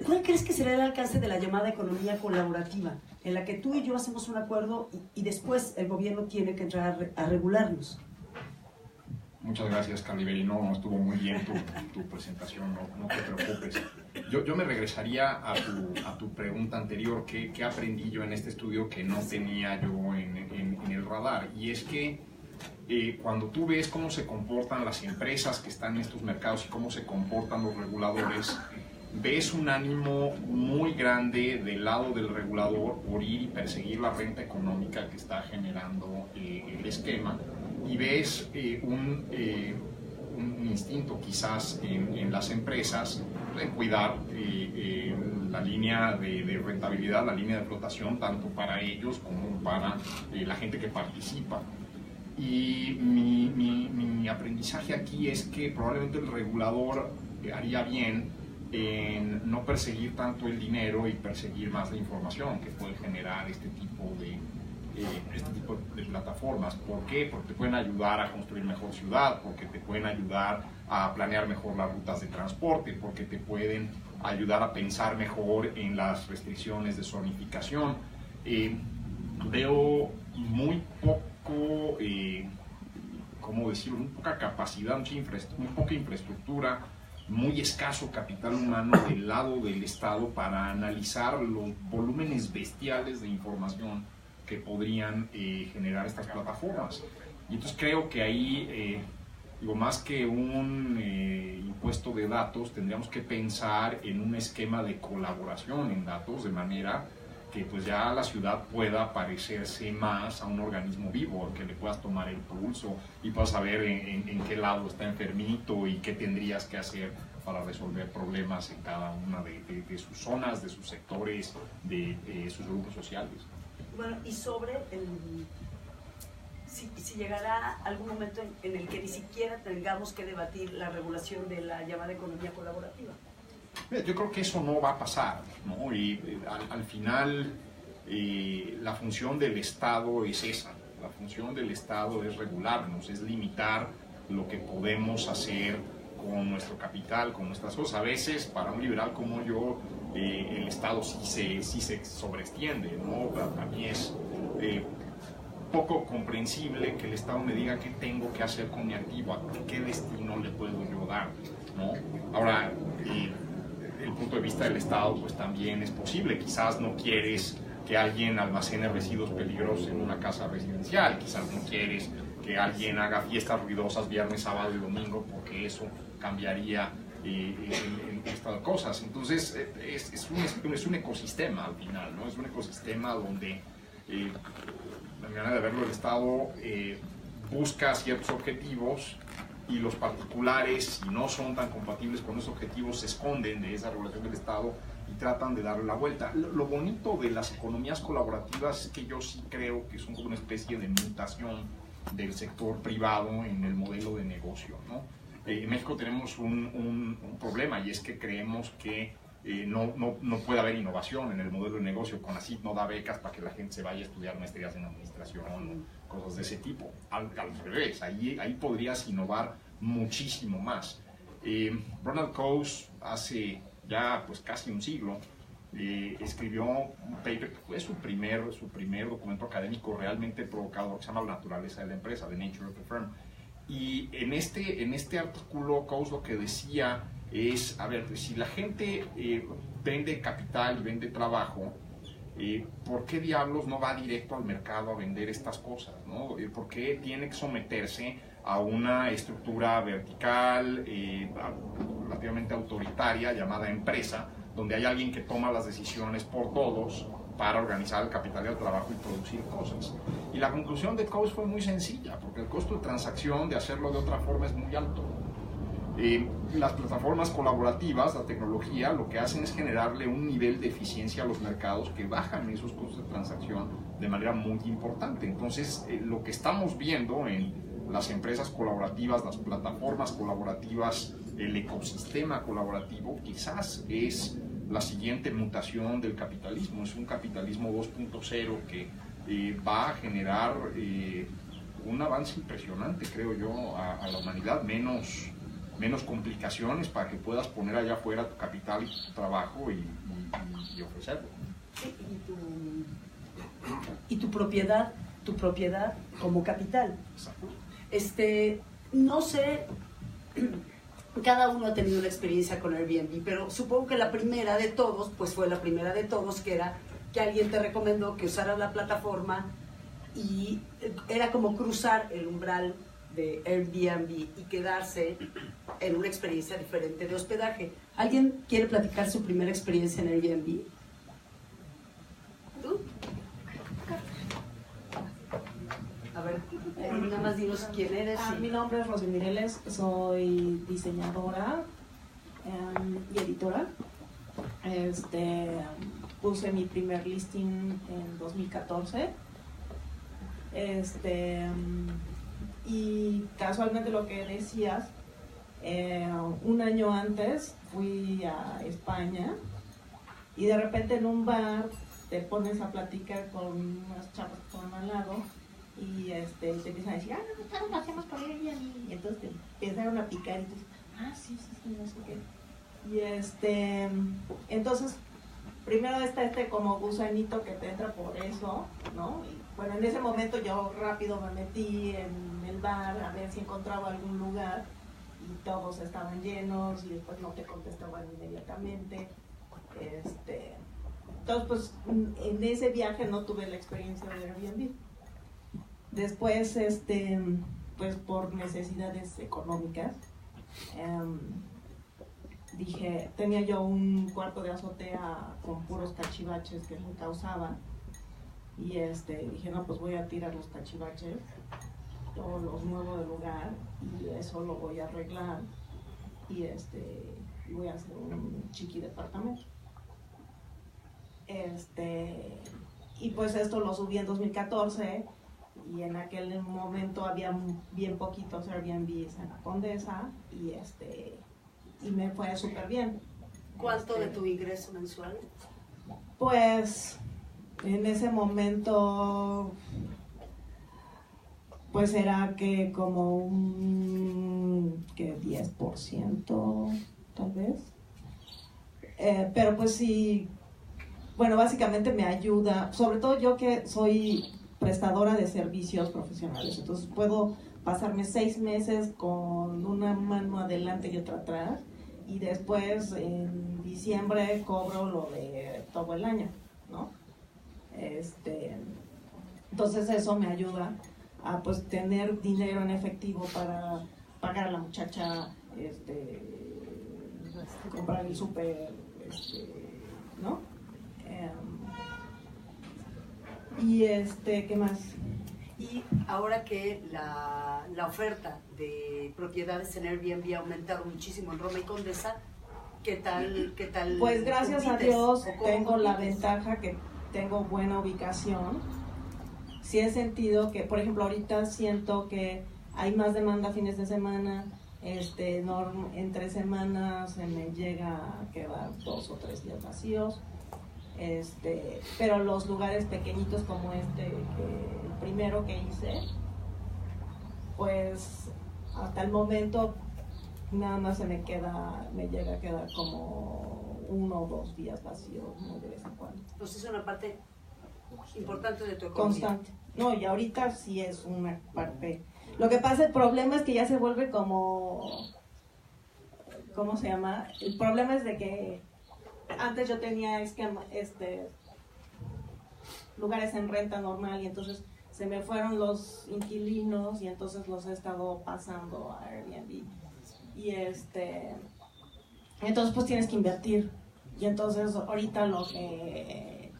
¿cuál crees que será el alcance de la llamada economía colaborativa, en la que tú y yo hacemos un acuerdo y después el gobierno tiene que entrar a regularnos? Muchas gracias, Carliberi. No, estuvo muy bien tu presentación, no te preocupes. Yo me regresaría a tu pregunta anterior, ¿qué aprendí yo en este estudio que no tenía yo en el radar? Y es que cuando tú ves cómo se comportan las empresas que están en estos mercados y cómo se comportan los reguladores, ves un ánimo muy grande del lado del regulador por ir y perseguir la renta económica que está generando el esquema, y ves un instinto quizás en las empresas de cuidar la línea de rentabilidad, la línea de flotación, tanto para ellos como para la gente que participa. Y mi aprendizaje aquí es que probablemente el regulador haría bien en no perseguir tanto el dinero y perseguir más la información que puede generar este tipo de plataformas. ¿Por qué? Porque te pueden ayudar a construir mejor ciudad, porque te pueden ayudar a planear mejor las rutas de transporte, porque te pueden ayudar a pensar mejor en las restricciones de zonificación. Veo muy poco, ¿cómo decirlo? Muy poca capacidad, muy poca infraestructura, muy escaso capital humano del lado del Estado para analizar los volúmenes bestiales de información que podrían generar estas plataformas. Y entonces creo que ahí, más que un impuesto de datos, tendríamos que pensar en un esquema de colaboración en datos, de manera que pues ya la ciudad pueda parecerse más a un organismo vivo, al que le puedas tomar el pulso y puedas saber en qué lado está enfermito y qué tendrías que hacer para resolver problemas en cada una de sus zonas, de sus sectores, de sus grupos sociales. Bueno, y sobre si llegará algún momento en el que ni siquiera tengamos que debatir la regulación de la llamada economía colaborativa. Yo creo que eso no va a pasar, ¿no? Y al final la función del Estado es esa, La función del Estado es regularnos, es limitar lo que podemos hacer con nuestro capital, con nuestras cosas. A veces, para un liberal como yo, el Estado sí se sobreextiende, ¿no? Para mí es poco comprensible que el Estado me diga qué tengo que hacer con mi activo, qué destino le puedo yo dar, ¿no? Ahora, el punto de vista del Estado pues también es posible. Quizás no quieres que alguien almacene residuos peligrosos en una casa residencial, quizás no quieres que alguien haga fiestas ruidosas viernes, sábado y domingo, porque eso cambiaría el estado de cosas. Entonces es un ecosistema al final, ¿no? Es un ecosistema donde la manera de verlo, el Estado busca ciertos objetivos y los particulares, si no son tan compatibles con esos objetivos, se esconden de esa regulación del Estado y tratan de darle la vuelta. Lo bonito de las economías colaborativas es que yo sí creo que son como una especie de mutación del sector privado en el modelo de negocio, ¿no? En México tenemos un problema, y es que creemos que no puede haber innovación en el modelo de negocio. CONACYT no da becas para que la gente se vaya a estudiar maestrías en administración, cosas de ese tipo. Al revés, ahí podrías innovar muchísimo más. Ronald Coase hace ya pues casi un siglo escribió un paper que fue su primer documento académico realmente provocador, que se llama La naturaleza de la empresa, The Nature of the Firm. Y en este artículo Coase lo que decía es, a ver, si la gente vende capital y vende trabajo, ¿por qué diablos no va directo al mercado a vender estas cosas, ¿no? ¿Por qué tiene que someterse a una estructura vertical, relativamente autoritaria, llamada empresa, donde hay alguien que toma las decisiones por todos para organizar el capital y el trabajo y producir cosas? Y la conclusión de Coase fue muy sencilla, porque el costo de transacción de hacerlo de otra forma es muy alto. Las plataformas colaborativas, la tecnología, lo que hacen es generarle un nivel de eficiencia a los mercados que bajan esos costos de transacción de manera muy importante. Entonces, lo que estamos viendo en las empresas colaborativas, las plataformas colaborativas, el ecosistema colaborativo, quizás es la siguiente mutación del capitalismo. Es un capitalismo 2.0 que va a generar un avance impresionante, creo yo, a la humanidad, menos complicaciones para que puedas poner allá afuera tu capital y tu trabajo y ofrecerlo. Y tu propiedad como capital. No sé, cada uno ha tenido una experiencia con Airbnb, pero supongo que la primera de todos, pues fue la primera de todos, que era que alguien te recomendó que usaras la plataforma y era como cruzar el umbral de Airbnb y quedarse en una experiencia diferente de hospedaje. ¿Alguien quiere platicar su primera experiencia en Airbnb? ¿Tú? A ver, nada más dinos quién eres. Mi nombre es Rosy Mireles, soy diseñadora y editora. Puse mi primer listing en 2014. Y casualmente lo que decías, un año antes fui a España y de repente en un bar te pones a platicar con unas chavas que estaban al lado y te empiezan a decir, no, lo hacemos por Airbnb, y entonces te empezaron a picar y tú dices, sí, no sé qué. Y entonces primero está como gusanito que te entra por eso, ¿no? Y bueno, en ese momento yo rápido me metí en el bar a ver si encontraba algún lugar y todos estaban llenos y después no te contestaban inmediatamente. Entonces, pues en ese viaje no tuve la experiencia de Airbnb. Después, pues por necesidades económicas, tenía yo un cuarto de azotea con puros cachivaches que me causaban y dije, no, pues voy a tirar los cachivaches, todos los muevo de lugar y eso lo voy a arreglar y voy a hacer un chiqui departamento. Y pues esto lo subí en 2014 y en aquel momento había bien poquitos Airbnbs en la Condesa y me fue súper bien. ¿Cuánto de tu ingreso mensual? Pues en ese momento pues será que como un 10% tal vez. Pero pues sí, bueno, básicamente me ayuda, sobre todo yo que soy prestadora de servicios profesionales, entonces puedo pasarme 6 meses con una mano adelante y otra atrás, y después en diciembre cobro lo de todo el año, ¿no? Entonces eso me ayuda a pues tener dinero en efectivo para pagar a la muchacha, comprar el súper, ¿no? Y ¿qué más? Y ahora que la oferta de propiedades en Airbnb ha aumentado muchísimo en Roma y Condesa, ¿qué tal? Pues gracias a Dios tengo la compites? ventaja que tengo buena ubicación. Sí he sentido que, por ejemplo, ahorita siento que hay más demanda fines de semana, entre semanas se me llega a quedar 2 o 3 días vacíos, pero los lugares pequeñitos como el primero que hice, pues hasta el momento nada más me llega a quedar como 1 o 2 días vacíos, muy de vez en cuando. Entonces es una parte importante de tu economía. Constante. No, y ahorita sí es una parte. Lo que pasa, el problema es que ya se vuelve como, ¿cómo se llama? El problema es de que antes yo tenía lugares en renta normal, y entonces se me fueron los inquilinos y entonces los he estado pasando a Airbnb. Y entonces pues tienes que invertir. Y entonces ahorita lo que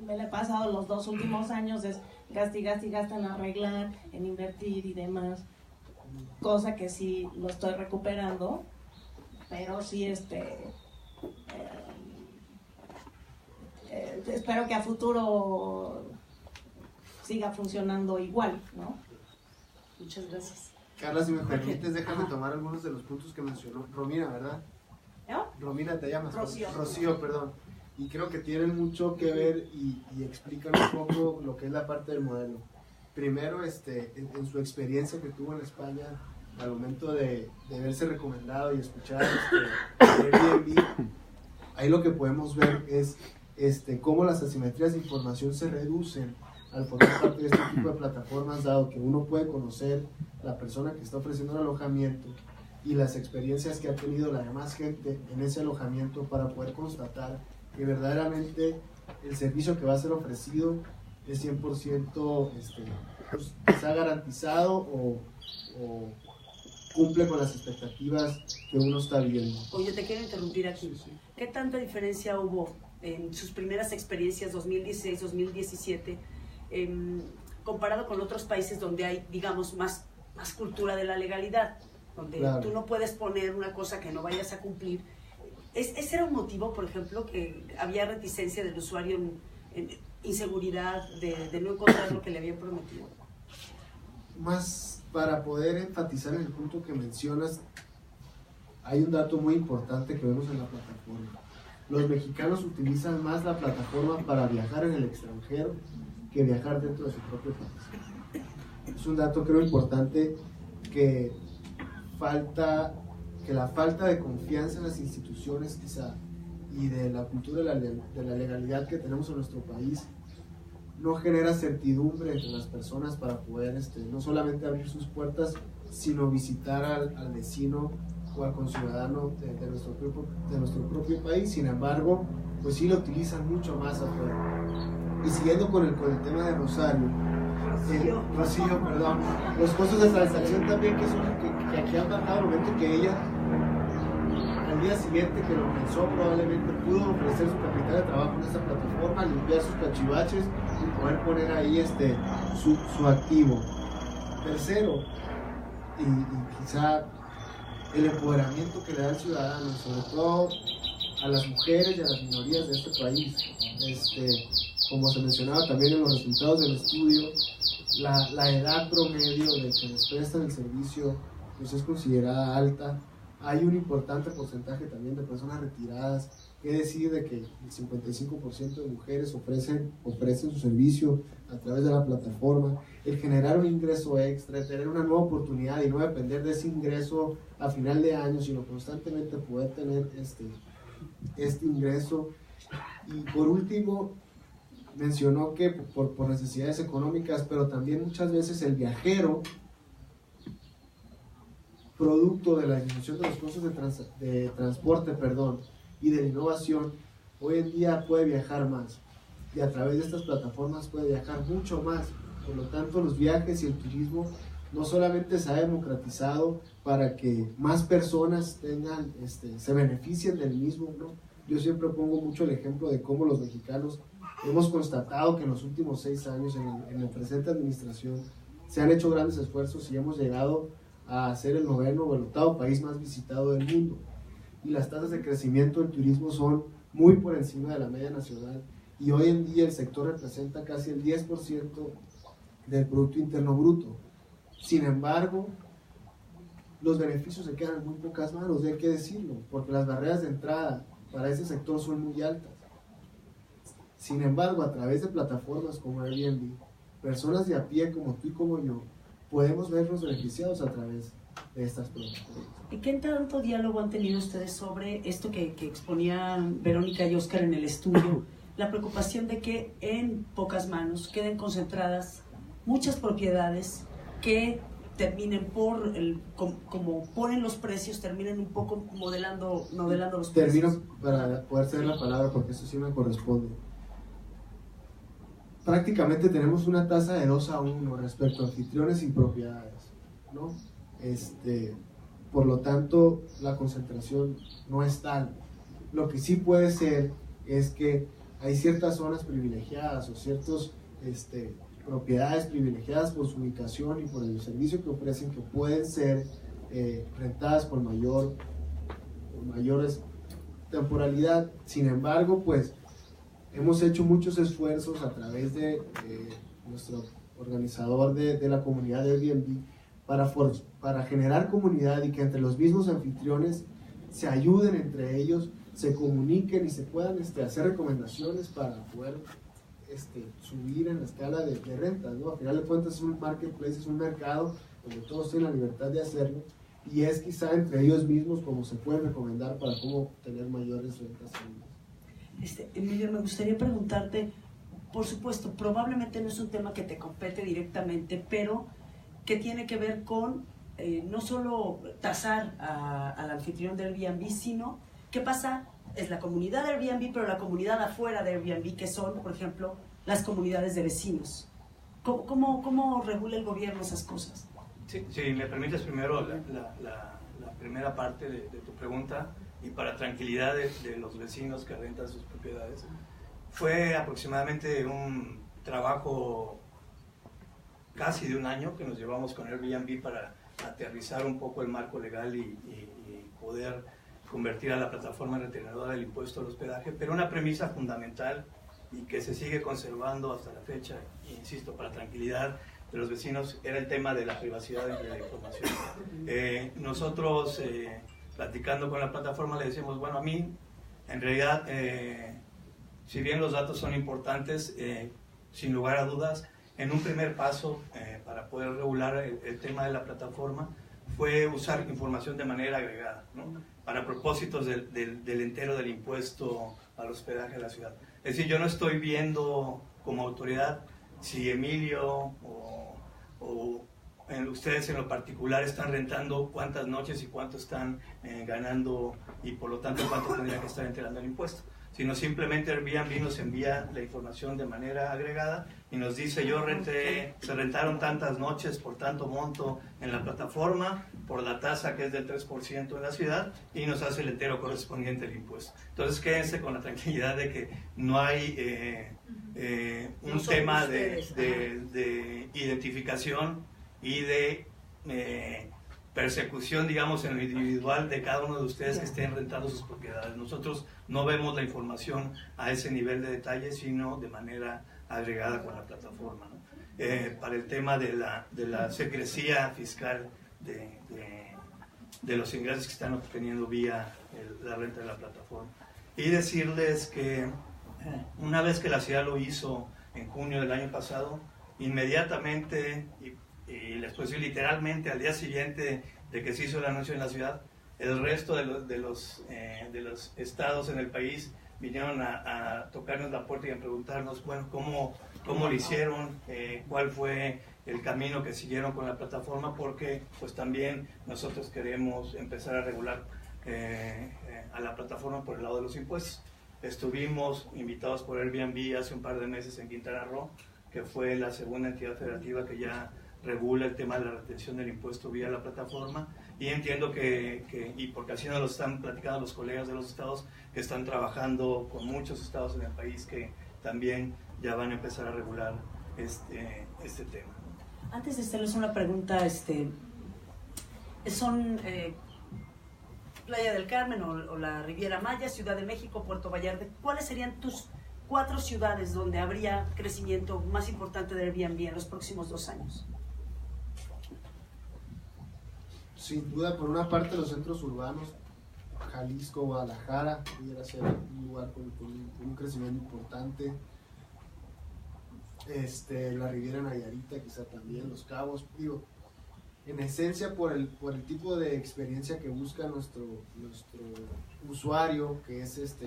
me le he pasado los 2 últimos años es gasta y gasta y gasta en arreglar, en invertir y demás, cosa que sí lo estoy recuperando, pero sí espero que a futuro siga funcionando igual, ¿no? Muchas gracias. Carla, si me permites, déjame tomar algunos de los puntos que mencionó Romina, ¿verdad? ¿No? Romina, te llamas. Rocío, perdón. Y creo que tienen mucho que ver y explican un poco lo que es la parte del modelo. Primero, en su experiencia que tuvo en España, al momento de verse recomendado y escuchar Airbnb, ahí lo que podemos ver es cómo las asimetrías de información se reducen al formar parte de este tipo de plataformas, dado que uno puede conocer la persona que está ofreciendo el alojamiento y las experiencias que ha tenido la demás gente en ese alojamiento para poder constatar que verdaderamente el servicio que va a ser ofrecido es 100% pues, está garantizado o cumple con las expectativas que uno está viendo. Oye, te quiero interrumpir aquí. ¿Qué tanta diferencia hubo en sus primeras experiencias 2016-2017 comparado con otros países donde hay, digamos, más cultura de la legalidad? Donde claro, tú no puedes poner una cosa que no vayas a cumplir. ¿Ese era un motivo, por ejemplo, que había reticencia del usuario en inseguridad de no encontrar lo que le habían prometido? Más para poder enfatizar en el punto que mencionas, hay un dato muy importante que vemos en la plataforma. Los mexicanos utilizan más la plataforma para viajar en el extranjero que viajar dentro de su propio país. Es un dato creo importante que la falta de confianza en las instituciones quizá y de la cultura de la legalidad que tenemos en nuestro país no genera certidumbre entre las personas para poder no solamente abrir sus puertas, sino visitar al vecino o al conciudadano de nuestro propio país. Sin embargo, pues sí lo utilizan mucho más afuera. Y siguiendo con el tema de Rosario, Rocío, perdón, los costos de transacción también que aquí han bajado al momento que ella al día siguiente que lo pensó probablemente pudo ofrecer su capital de trabajo en esta plataforma, limpiar sus cachivaches y poder poner ahí su activo. Tercero, y quizá el empoderamiento que le da al ciudadano, sobre todo a las mujeres y a las minorías de este país. Como se mencionaba también en los resultados del estudio, la edad promedio de que les prestan el servicio pues es considerada alta. Hay un importante porcentaje también de personas retiradas ¿Qué decir de que el 55% de mujeres ofrecen su servicio a través de la plataforma? El generar un ingreso extra, tener una nueva oportunidad y no depender de ese ingreso a final de año, sino constantemente poder tener este ingreso. Y por último, mencionó que por necesidades económicas, pero también muchas veces el viajero, producto de la disminución de los costos de transporte, y de la innovación, hoy en día puede viajar más, y a través de estas plataformas puede viajar mucho más. Por lo tanto, los viajes y el turismo no solamente se ha democratizado para que más personas se beneficien del mismo, ¿no? Yo siempre pongo mucho el ejemplo de cómo los mexicanos hemos constatado que en los últimos 6 años, en la presente administración, se han hecho grandes esfuerzos y hemos llegado a ser el 9º o el 8º país más visitado del mundo. Y las tasas de crecimiento del turismo son muy por encima de la media nacional, y hoy en día el sector representa casi el 10% del Producto Interno Bruto. Sin embargo, los beneficios se quedan en muy pocas manos, hay que decirlo, porque las barreras de entrada para ese sector son muy altas. Sin embargo, a través de plataformas como Airbnb, personas de a pie como tú y como yo, podemos vernos beneficiados a través de estas plataformas. ¿Y qué tanto diálogo han tenido ustedes sobre esto que exponían Verónica y Oscar en el estudio? La preocupación de que en pocas manos queden concentradas muchas propiedades que terminen como ponen los precios, terminen un poco modelando los precios. Termino para poder ceder la palabra, porque eso sí me corresponde. Prácticamente tenemos una tasa de 2-1 respecto a anfitriones y propiedades, ¿no? Por lo tanto, la concentración no es tal. Lo que sí puede ser es que hay ciertas zonas privilegiadas o ciertas propiedades privilegiadas por su ubicación y por el servicio que ofrecen, que pueden ser rentadas por mayores temporalidad. Sin embargo, pues hemos hecho muchos esfuerzos a través de nuestro organizador de la comunidad de Airbnb para generar comunidad, y que entre los mismos anfitriones se ayuden entre ellos, se comuniquen y se puedan hacer recomendaciones para poder subir en la escala de rentas, ¿no? A final de cuentas es un marketplace, es un mercado donde todos tienen la libertad de hacerlo, y es quizá entre ellos mismos como se puede recomendar para cómo tener mayores rentas. Emilio, me gustaría preguntarte, por supuesto, probablemente no es un tema que te compete directamente, pero que tiene que ver con no solo tasar al anfitrión de Airbnb, sino qué pasa, es la comunidad de Airbnb, pero la comunidad afuera de Airbnb, que son, por ejemplo, las comunidades de vecinos. ¿Cómo regula el gobierno esas cosas? Sí, si me permites primero la primera parte de tu pregunta, y para tranquilidad de los vecinos que rentan sus propiedades, fue aproximadamente un trabajo casi de un año que nos llevamos con Airbnb para aterrizar un poco el marco legal y poder convertir a la plataforma en retenedora del impuesto al hospedaje, pero una premisa fundamental y que se sigue conservando hasta la fecha, insisto, para tranquilidad de los vecinos, era el tema de la privacidad de la información. Nosotros, platicando con la plataforma, le decimos, bueno, a mí, en realidad, si bien los datos son importantes, sin lugar a dudas, en un primer paso para poder regular el tema de la plataforma fue usar información de manera agregada, ¿no? Para propósitos del entero del impuesto al hospedaje de la ciudad. Es decir, yo no estoy viendo como autoridad si Emilio o ustedes en lo particular están rentando cuántas noches y cuánto están ganando, y por lo tanto cuánto tendría que estar enterando el impuesto, sino simplemente Airbnb nos envía la información de manera agregada y nos dice, se rentaron tantas noches por tanto monto en la plataforma, por la tasa que es del 3% en la ciudad, y nos hace el entero correspondiente al impuesto. Entonces quédense con la tranquilidad de que no hay un tema de identificación y de persecución, digamos, en lo individual de cada uno de ustedes que estén rentando sus propiedades. Nosotros no vemos la información a ese nivel de detalle, sino de manera agregada con la plataforma, ¿no? Para el tema de la secrecía fiscal de los ingresos que están obteniendo vía la renta de la plataforma. y decirles que una vez que la ciudad lo hizo en junio del año pasado, inmediatamente y les puedo decir literalmente al día siguiente de que se hizo el anuncio en la ciudad, el resto de los estados en el país vinieron a tocarnos la puerta y a preguntarnos, bueno, cómo lo hicieron, cuál fue el camino que siguieron con la plataforma, porque pues también nosotros queremos empezar a regular a la plataforma por el lado de los impuestos. Estuvimos invitados por Airbnb hace un par de meses en Quintana Roo, que fue la segunda entidad federativa que ya regula el tema de la retención del impuesto vía la plataforma, y entiendo y porque así nos lo están platicando los colegas de los estados, que están trabajando con muchos estados en el país que también ya van a empezar a regular este tema. Antes de hacerles una pregunta, son Playa del Carmen o la Riviera Maya, Ciudad de México, Puerto Vallarta. ¿Cuáles serían tus 4 ciudades donde habría crecimiento más importante de Airbnb en los próximos 2 años? Sin duda, por una parte, los centros urbanos, Jalisco, Guadalajara, pudiera ser un lugar con un crecimiento importante. La Riviera Nayarita, quizá también, Los Cabos. Digo, en esencia, por el tipo de experiencia que busca nuestro usuario, que es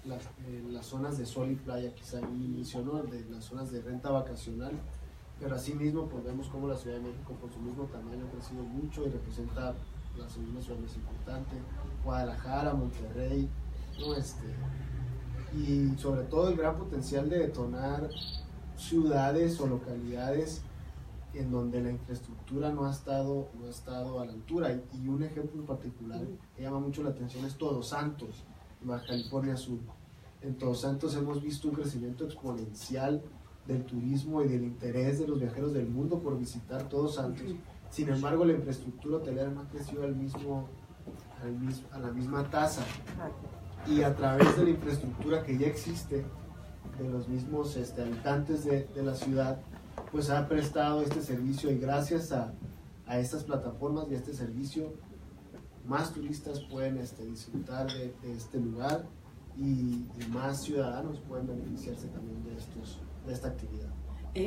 las zonas de sol y playa, quizá en un inicio, ¿no? De las zonas de renta vacacional. Pero asimismo, pues vemos cómo la Ciudad de México, por su mismo tamaño, ha crecido mucho y representa la segunda ciudad más importante. Guadalajara, Monterrey, ¿no? Y sobre todo el gran potencial de detonar ciudades o localidades en donde la infraestructura no ha estado a la altura. Y un ejemplo en particular que llama mucho la atención es Todos Santos, Baja California Sur. En Todos Santos hemos visto un crecimiento exponencial del turismo y del interés de los viajeros del mundo por visitar Todos Santos. Sin embargo, la infraestructura hotelera no ha crecido a la misma tasa, y a través de la infraestructura que ya existe de los mismos habitantes de la ciudad, pues ha prestado este servicio, y gracias a estas plataformas y a este servicio, más turistas pueden disfrutar de este lugar, y más ciudadanos pueden beneficiarse también de esta actividad.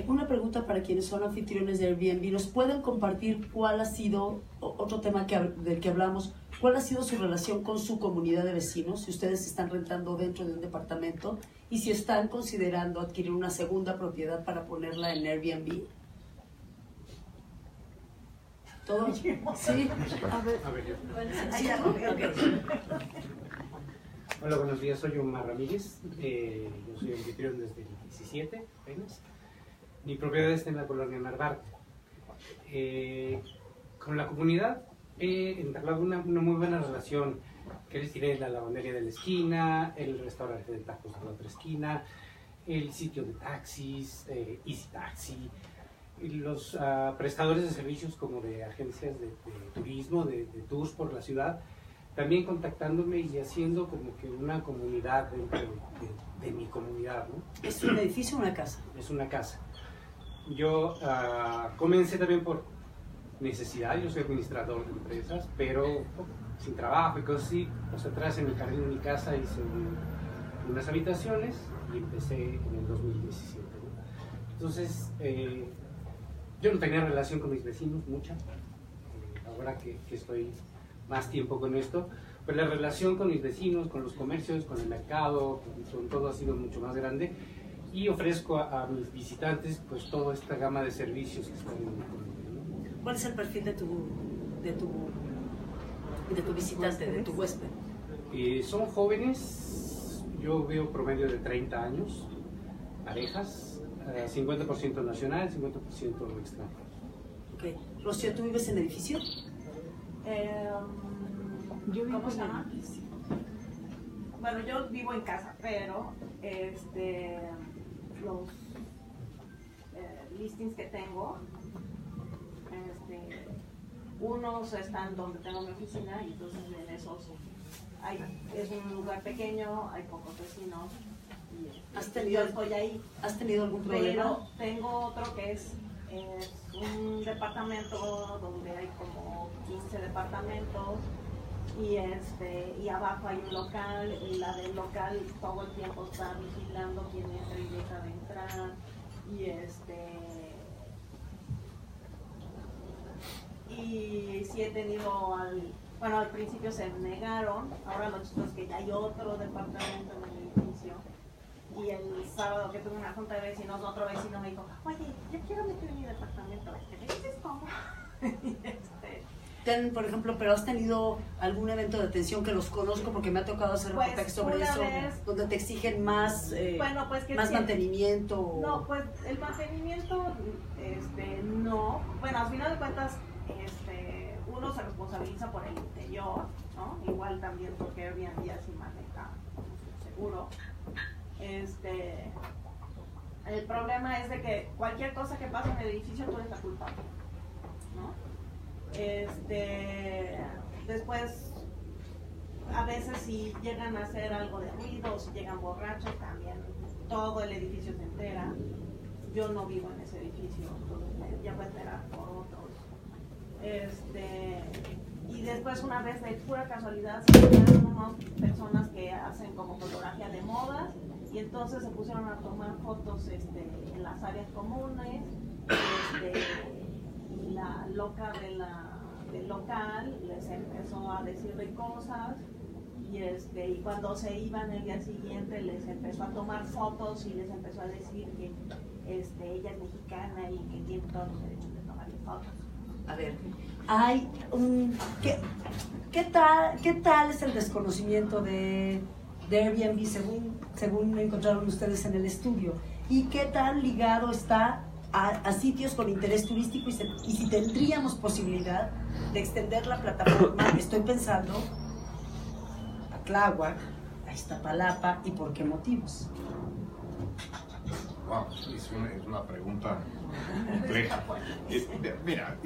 Una pregunta para quienes son anfitriones de Airbnb. ¿Nos pueden compartir cuál ha sido, otro tema del que hablamos, cuál ha sido su relación con su comunidad de vecinos? Si ustedes están rentando dentro de un departamento y si están considerando adquirir una segunda propiedad para ponerla en Airbnb. ¿Todo? ¿Sí? A ver. Hola, buenos días. Soy Omar Ramírez. Yo soy anfitrión desde el 17 apenas. Mi propiedad está en la colonia Narvarte. Con la comunidad he entablado una muy buena relación. Que les diré, la lavandería de la esquina, el restaurante de tacos de la otra esquina, el sitio de taxis, Easy Taxi, los prestadores de servicios como de agencias de turismo, de tours por la ciudad, también contactándome y haciendo como que una comunidad dentro de mi comunidad, ¿no? ¿Es un edificio o una casa? Es una casa. Yo comencé también por necesidad. Yo soy administrador de empresas, pero sin trabajo y cosas así. Pues atrás en el jardín de mi casa hice unas habitaciones y empecé en el 2017, ¿no? Entonces, yo no tenía relación con mis vecinos, mucha. Ahora que estoy más tiempo con esto, pues la relación con mis vecinos, con los comercios, con el mercado, con todo ha sido mucho más grande, y ofrezco a mis visitantes pues toda esta gama de servicios que están en el mundo. ¿Cuál es el perfil de tu visitante, de tu huésped? Son jóvenes, yo veo promedio de 30 años, parejas, 50% nacional, 50% extranjero. Ok. Rocío, ¿tú vives en edificio? Yo vivo en edificio. Bueno, yo vivo en casa, pero los listings que tengo, unos están donde tengo mi oficina, y entonces en esos es un lugar pequeño, hay pocos vecinos y yo estoy ahí. ¿Has tenido algún problema? Pero tengo otro que es un departamento donde hay como 15 departamentos y abajo hay un local, y la del local todo el tiempo está vigilando quién entra y deja de entrar, y sí he tenido al principio se negaron, ahora lo chistoso es que ya hay otro departamento en el edificio, y el sábado que tuve una junta de vecinos, otro vecino me dijo, oye, yo quiero meter mi departamento, ¿me dices cómo? Por ejemplo, pero has tenido algún evento de atención que los conozco porque me ha tocado hacer reportajes sobre eso, donde te exigen más, más mantenimiento. No, pues el mantenimiento, no. Bueno, al final de cuentas, uno se responsabiliza por el interior, ¿no? Igual también porque Airbnb así maneja seguro. El problema es de que cualquier cosa que pase en el edificio tú eres la culpable, ¿no? Después a veces si llegan a hacer algo de ruido o si llegan borrachos también todo el edificio se entera. Yo no vivo en ese edificio, entonces ya voy a enterar por otros. Y después una vez de pura casualidad se encontraron unas personas que hacen como fotografía de modas y entonces se pusieron a tomar fotos en las áreas comunes. Y la loca del local les empezó a decirle cosas y cuando se iban el día siguiente les empezó a tomar fotos y les empezó a decir que ella es mexicana y que tiene todos los derechos de tomarle fotos. A ver, hay ¿qué tal es el desconocimiento de Airbnb según encontraron ustedes en el estudio? ¿Y qué tan ligado está a sitios con interés turístico y si tendríamos posibilidad de extender la plataforma? Estoy pensando a Tláhuac, a Iztapalapa, ¿y por qué motivos? Wow, es una pregunta compleja. Mira,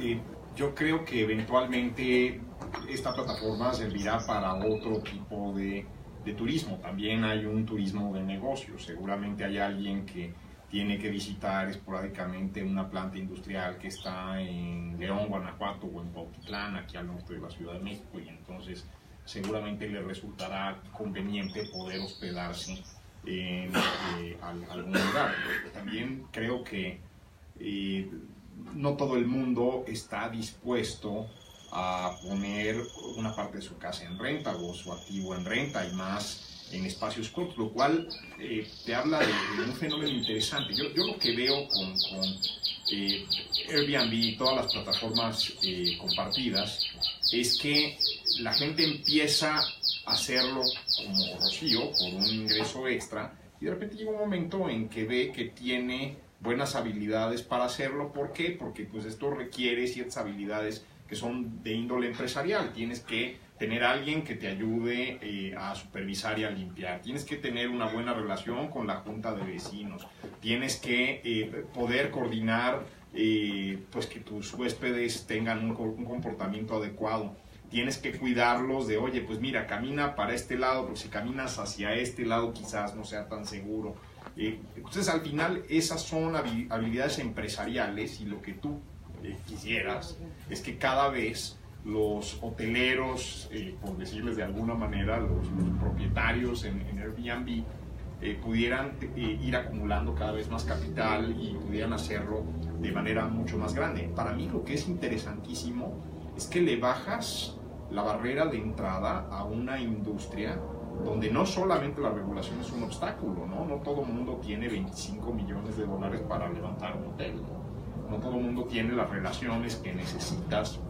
yo creo que eventualmente esta plataforma servirá para otro tipo de turismo. También hay un turismo de negocios. Seguramente hay alguien que tiene que visitar esporádicamente una planta industrial que está en León, Guanajuato o en Cuautitlán, aquí al norte de la Ciudad de México, y entonces seguramente le resultará conveniente poder hospedarse en algún lugar. También creo que no todo el mundo está dispuesto a poner una parte de su casa en renta o su activo en renta y más en espacios cortos, lo cual te habla de un fenómeno interesante. Yo lo que veo con Airbnb y todas las plataformas compartidas es que la gente empieza a hacerlo como Rocío, por un ingreso extra, y de repente llega un momento en que ve que tiene buenas habilidades para hacerlo. ¿Por qué? Porque pues esto requiere ciertas habilidades que son de índole empresarial. Tienes que tener a alguien que te ayude a supervisar y a limpiar. Tienes que tener una buena relación con la junta de vecinos. Tienes que poder coordinar pues que tus huéspedes tengan un comportamiento adecuado. Tienes que cuidarlos de, oye, pues mira, camina para este lado, porque si caminas hacia este lado quizás no sea tan seguro. Entonces al final esas son habilidades empresariales, y lo que tú quisieras es que cada vez los hoteleros, por decirles de alguna manera, los propietarios en Airbnb pudieran ir acumulando cada vez más capital y pudieran hacerlo de manera mucho más grande. Para mí lo que es interesantísimo es que le bajas la barrera de entrada a una industria donde no solamente la regulación es un obstáculo, ¿no? No todo el mundo tiene 25 millones de dólares para levantar un hotel, no todo el mundo tiene las relaciones que necesitas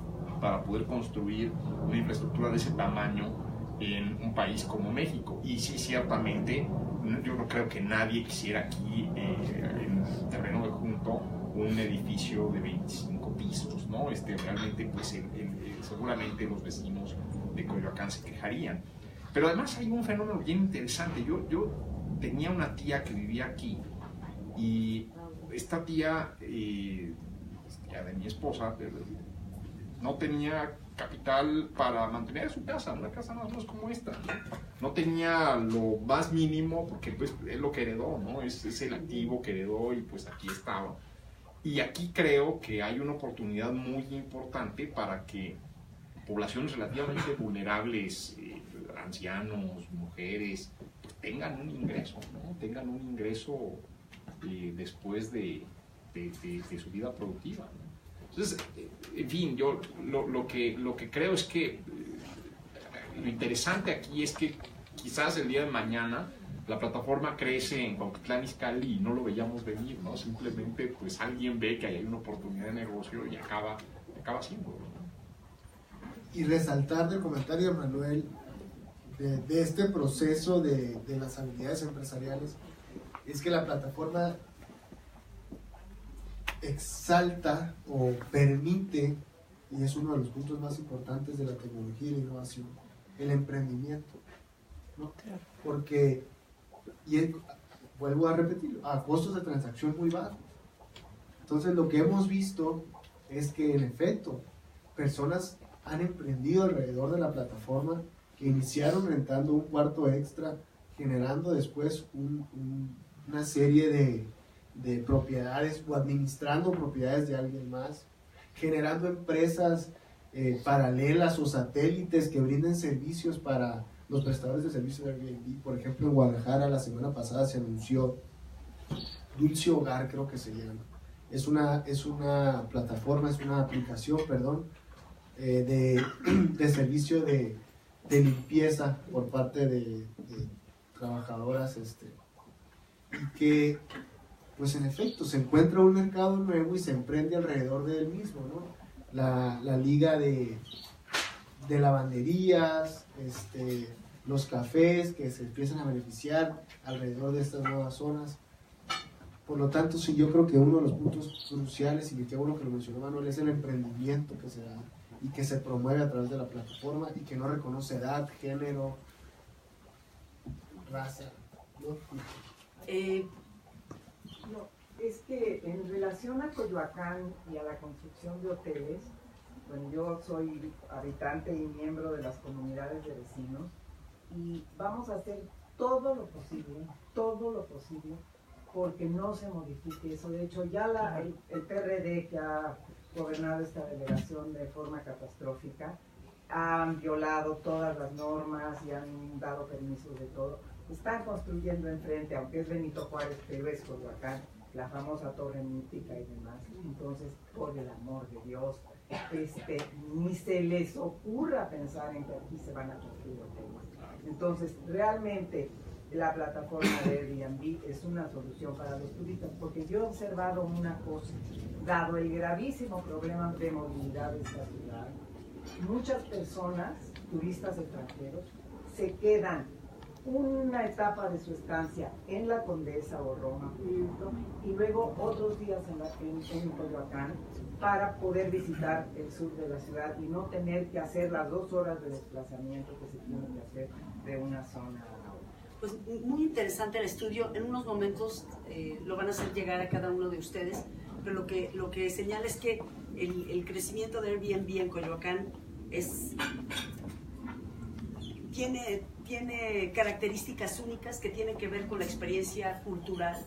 para poder construir una infraestructura de ese tamaño en un país como México. Y sí, ciertamente, yo no creo que nadie quisiera aquí en terreno de junto un edificio de 25 pisos, ¿no? Realmente, pues, seguramente los vecinos de Coyoacán se quejarían. Pero además hay un fenómeno bien interesante. Yo tenía una tía que vivía aquí, y esta tía, tía de mi esposa, no tenía capital para mantener su casa, una casa más o menos como esta. No tenía lo más mínimo, porque pues es lo que heredó, ¿no? Es el activo que heredó, y pues aquí estaba. Y aquí creo que hay una oportunidad muy importante para que poblaciones relativamente vulnerables, ancianos, mujeres, tengan un ingreso, ¿no? Tengan un ingreso después de su vida productiva, ¿no? Entonces, en fin, yo lo que creo es que lo interesante aquí es que quizás el día de mañana la plataforma crece en Cuautitlán Izcalli y no lo veíamos venir, ¿no? Simplemente pues alguien ve que hay una oportunidad de negocio y acaba haciéndolo, ¿no? Y resaltar del comentario de Manuel de este proceso de las habilidades empresariales es que la plataforma exalta o permite, y es uno de los puntos más importantes de la tecnología y la innovación, el emprendimiento, ¿no? Porque, vuelvo a repetirlo, a costos de transacción muy bajos. Entonces lo que hemos visto es que en efecto personas han emprendido alrededor de la plataforma, que iniciaron rentando un cuarto extra, generando después una serie de propiedades o administrando propiedades de alguien más, generando empresas paralelas o satélites que brinden servicios para los prestadores de servicios de Airbnb. Por ejemplo, en Guadalajara la semana pasada se anunció Dulce Hogar, creo que se llama. Es una plataforma, es una aplicación, perdón, de servicio de limpieza por parte de trabajadoras, y que pues en efecto se encuentra un mercado nuevo y se emprende alrededor de él mismo, ¿no? La liga de lavanderías, los cafés que se empiezan a beneficiar alrededor de estas nuevas zonas. Por lo tanto, sí, yo creo que uno de los puntos cruciales, y qué bueno que lo mencionó Manuel, es el emprendimiento que se da y que se promueve a través de la plataforma y que no reconoce edad, género, raza, ¿no? No, es que en relación a Coyoacán y a la construcción de hoteles, bueno, yo soy habitante y miembro de las comunidades de vecinos y vamos a hacer todo lo posible, porque no se modifique eso. De hecho, ya el PRD, que ha gobernado esta delegación de forma catastrófica, han violado todas las normas y han dado permisos de todo. Están construyendo enfrente, aunque es Benito Juárez, pero es Coyoacán, la famosa torre mítica y demás. Entonces, por el amor de Dios, ni se les ocurra pensar en que aquí se van a construir hoteles. Entonces, realmente la plataforma de Airbnb es una solución para los turistas, porque yo he observado una cosa, dado el gravísimo problema de movilidad de esta ciudad, muchas personas, turistas extranjeros, se quedan una etapa de su estancia en la Condesa o Roma y luego otros días en Coyoacán para poder visitar el sur de la ciudad y no tener que hacer las 2 horas de desplazamiento que se tienen que hacer de una zona a otra. Pues muy interesante el estudio. En unos momentos lo van a hacer llegar a cada uno de ustedes, pero lo que señala es que el crecimiento de Airbnb en Coyoacán tiene características únicas que tienen que ver con la experiencia cultural,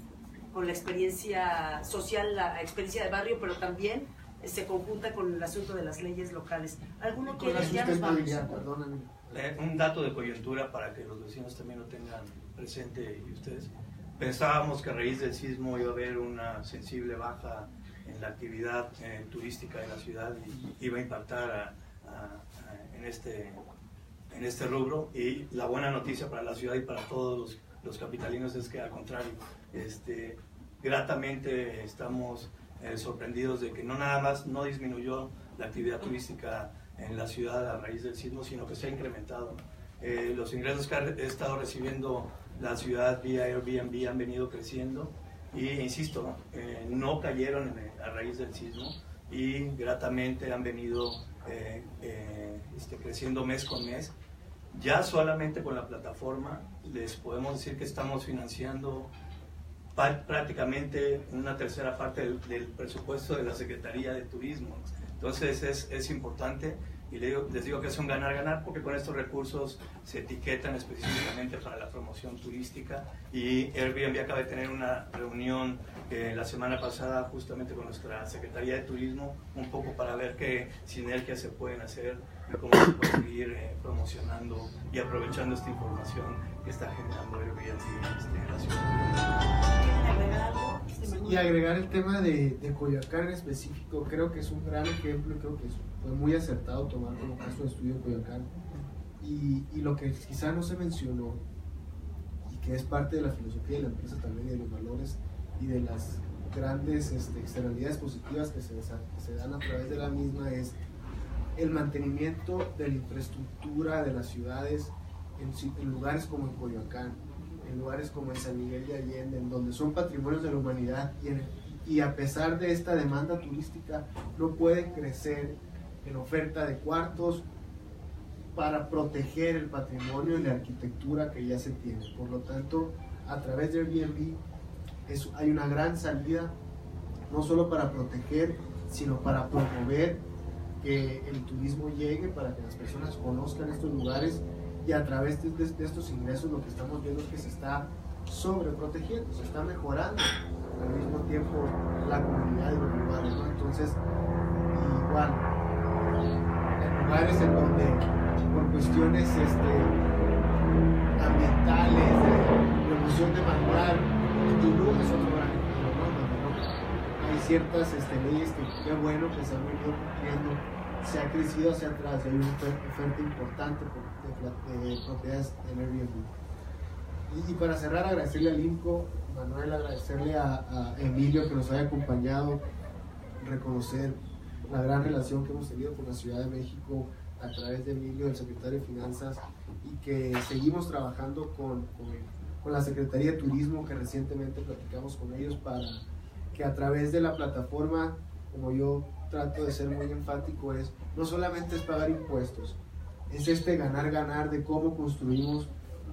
con la experiencia social, la experiencia de barrio, pero también se conjunta con el asunto de las leyes locales. ¿Alguno quiere? Ya nos vamos. Perdóname. Un dato de coyuntura para que los vecinos también lo tengan presente y ustedes. Pensábamos que a raíz del sismo iba a haber una sensible baja en la actividad turística de la ciudad y iba a impactar en este rubro, y la buena noticia para la ciudad y para todos los capitalinos es que al contrario, gratamente estamos sorprendidos de que no nada más no disminuyó la actividad turística en la ciudad a raíz del sismo, sino que se ha incrementado. Los ingresos que ha estado recibiendo la ciudad vía Airbnb han venido creciendo y, insisto, no cayeron a raíz del sismo y gratamente han venido creciendo mes con mes. Ya solamente con la plataforma les podemos decir que estamos financiando prácticamente una tercera parte del presupuesto de la Secretaría de Turismo. Entonces es importante, Y les digo que es un ganar-ganar porque con estos recursos se etiquetan específicamente para la promoción turística, y Airbnb acaba de tener una reunión la semana pasada justamente con nuestra Secretaría de Turismo, un poco para ver qué sinergias se pueden hacer y cómo se puede seguir promocionando y aprovechando esta información que está generando Airbnb en la ciudad. Y agregar el tema de Coyoacán en específico, creo que es un gran ejemplo, creo que fue muy acertado tomar como caso de estudio Coyoacán, y lo que quizá no se mencionó y que es parte de la filosofía de la empresa también y de los valores y de las grandes externalidades positivas que se dan a través de la misma, es el mantenimiento de la infraestructura de las ciudades en lugares como en Coyoacán, en lugares como en San Miguel de Allende, en donde son patrimonios de la humanidad, y a pesar de esta demanda turística no pueden crecer en oferta de cuartos para proteger el patrimonio y la arquitectura que ya se tiene. Por lo tanto, a través de Airbnb hay una gran salida, no solo para proteger, sino para promover que el turismo llegue, para que las personas conozcan estos lugares, y a través de estos ingresos lo que estamos viendo es que se está sobreprotegiendo, se está mejorando al mismo tiempo la comunidad y los lugares, ¿no? Entonces, igual, en lugares en donde por cuestiones ambientales, de promoción de manual, Tulum es otro gran ejemplo, ¿no? Donde hay ciertas leyes que qué bueno que se han venido cumpliendo, se ha crecido hacia atrás, hay una oferta importante de propiedades en Airbnb. Y para cerrar, agradecerle al INCO, Manuel, agradecerle a Emilio que nos haya acompañado, reconocer la gran relación que hemos tenido con la Ciudad de México a través de Emilio, el secretario de Finanzas, y que seguimos trabajando con la Secretaría de Turismo, que recientemente platicamos con ellos, para que a través de la plataforma, como yo trato de ser muy enfático, no solamente es pagar impuestos, es ganar-ganar de cómo construimos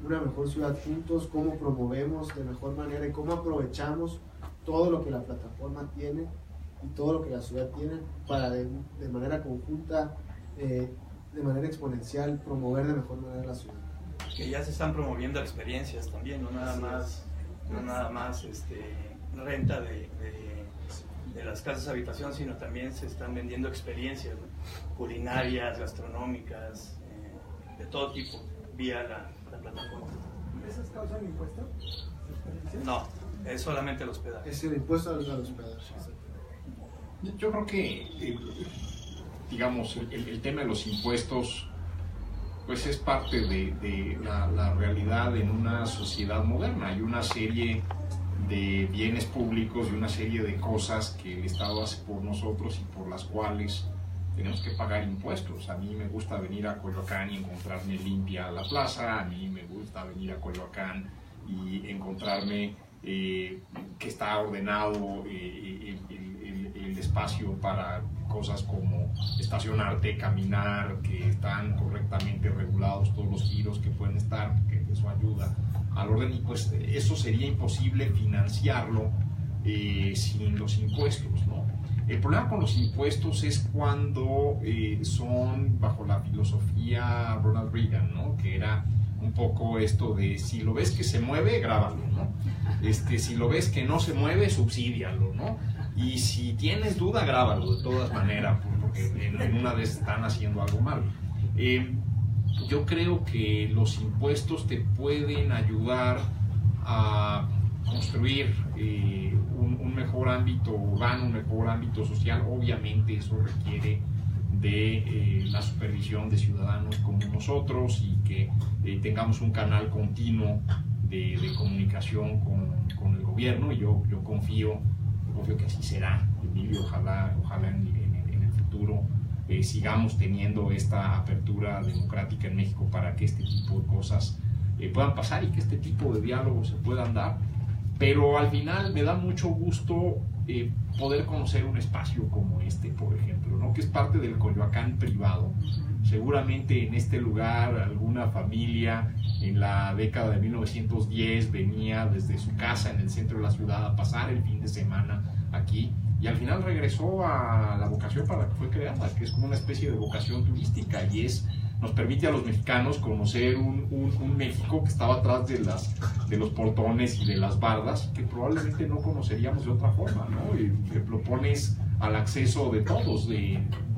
una mejor ciudad juntos, cómo promovemos de mejor manera y cómo aprovechamos todo lo que la plataforma tiene y todo lo que la ciudad tiene para de manera conjunta, de manera exponencial, promover de mejor manera la ciudad. Que ya se están promoviendo experiencias también, no nada más renta de las casas habitación, sino también se están vendiendo experiencias, ¿no? Culinarias, gastronómicas, de todo tipo, vía la plataforma. ¿Esas causan impuesto? No, es solamente el hospedaje. Es el impuesto al hospedaje. Yo creo que, digamos, el tema de los impuestos pues es parte de la realidad en una sociedad moderna. Hay una serie de bienes públicos y una serie de cosas que el Estado hace por nosotros y por las cuales tenemos que pagar impuestos. A mí me gusta venir a Coyoacán y encontrarme limpia la plaza, a mí me gusta venir a Coyoacán y encontrarme que está ordenado el espacio para cosas como estacionarte, caminar, que están correctamente regulados todos los giros que pueden estar, que eso ayuda al orden, y pues eso sería imposible financiarlo sin los impuestos, ¿no? El problema con los impuestos es cuando son bajo la filosofía Ronald Reagan, ¿no? Que era un poco esto de si lo ves que se mueve, grábalo, ¿no? Si lo ves que no se mueve, subsídialo, ¿no? Y si tienes duda, grábalo de todas maneras, porque en una vez están haciendo algo mal. Yo creo que los impuestos te pueden ayudar a construir un mejor ámbito urbano, un mejor ámbito social. Obviamente eso requiere de la supervisión de ciudadanos como nosotros y que tengamos un canal continuo de comunicación con el gobierno, y yo confío que así será, Emilio. Ojalá en el futuro sigamos teniendo esta apertura democrática en México para que este tipo de cosas puedan pasar y que este tipo de diálogos se puedan dar. Pero al final me da mucho gusto poder conocer un espacio como este, por ejemplo, ¿no? Que es parte del Coyoacán privado. Seguramente en este lugar alguna familia en la década de 1910 venía desde su casa en el centro de la ciudad a pasar el fin de semana aquí, y al final regresó a la vocación para la que fue creada, que es como una especie de vocación turística, y nos permite a los mexicanos conocer un México que estaba atrás de los portones y de las bardas, que probablemente no conoceríamos de otra forma, ¿no? Y lo pones al acceso de todos,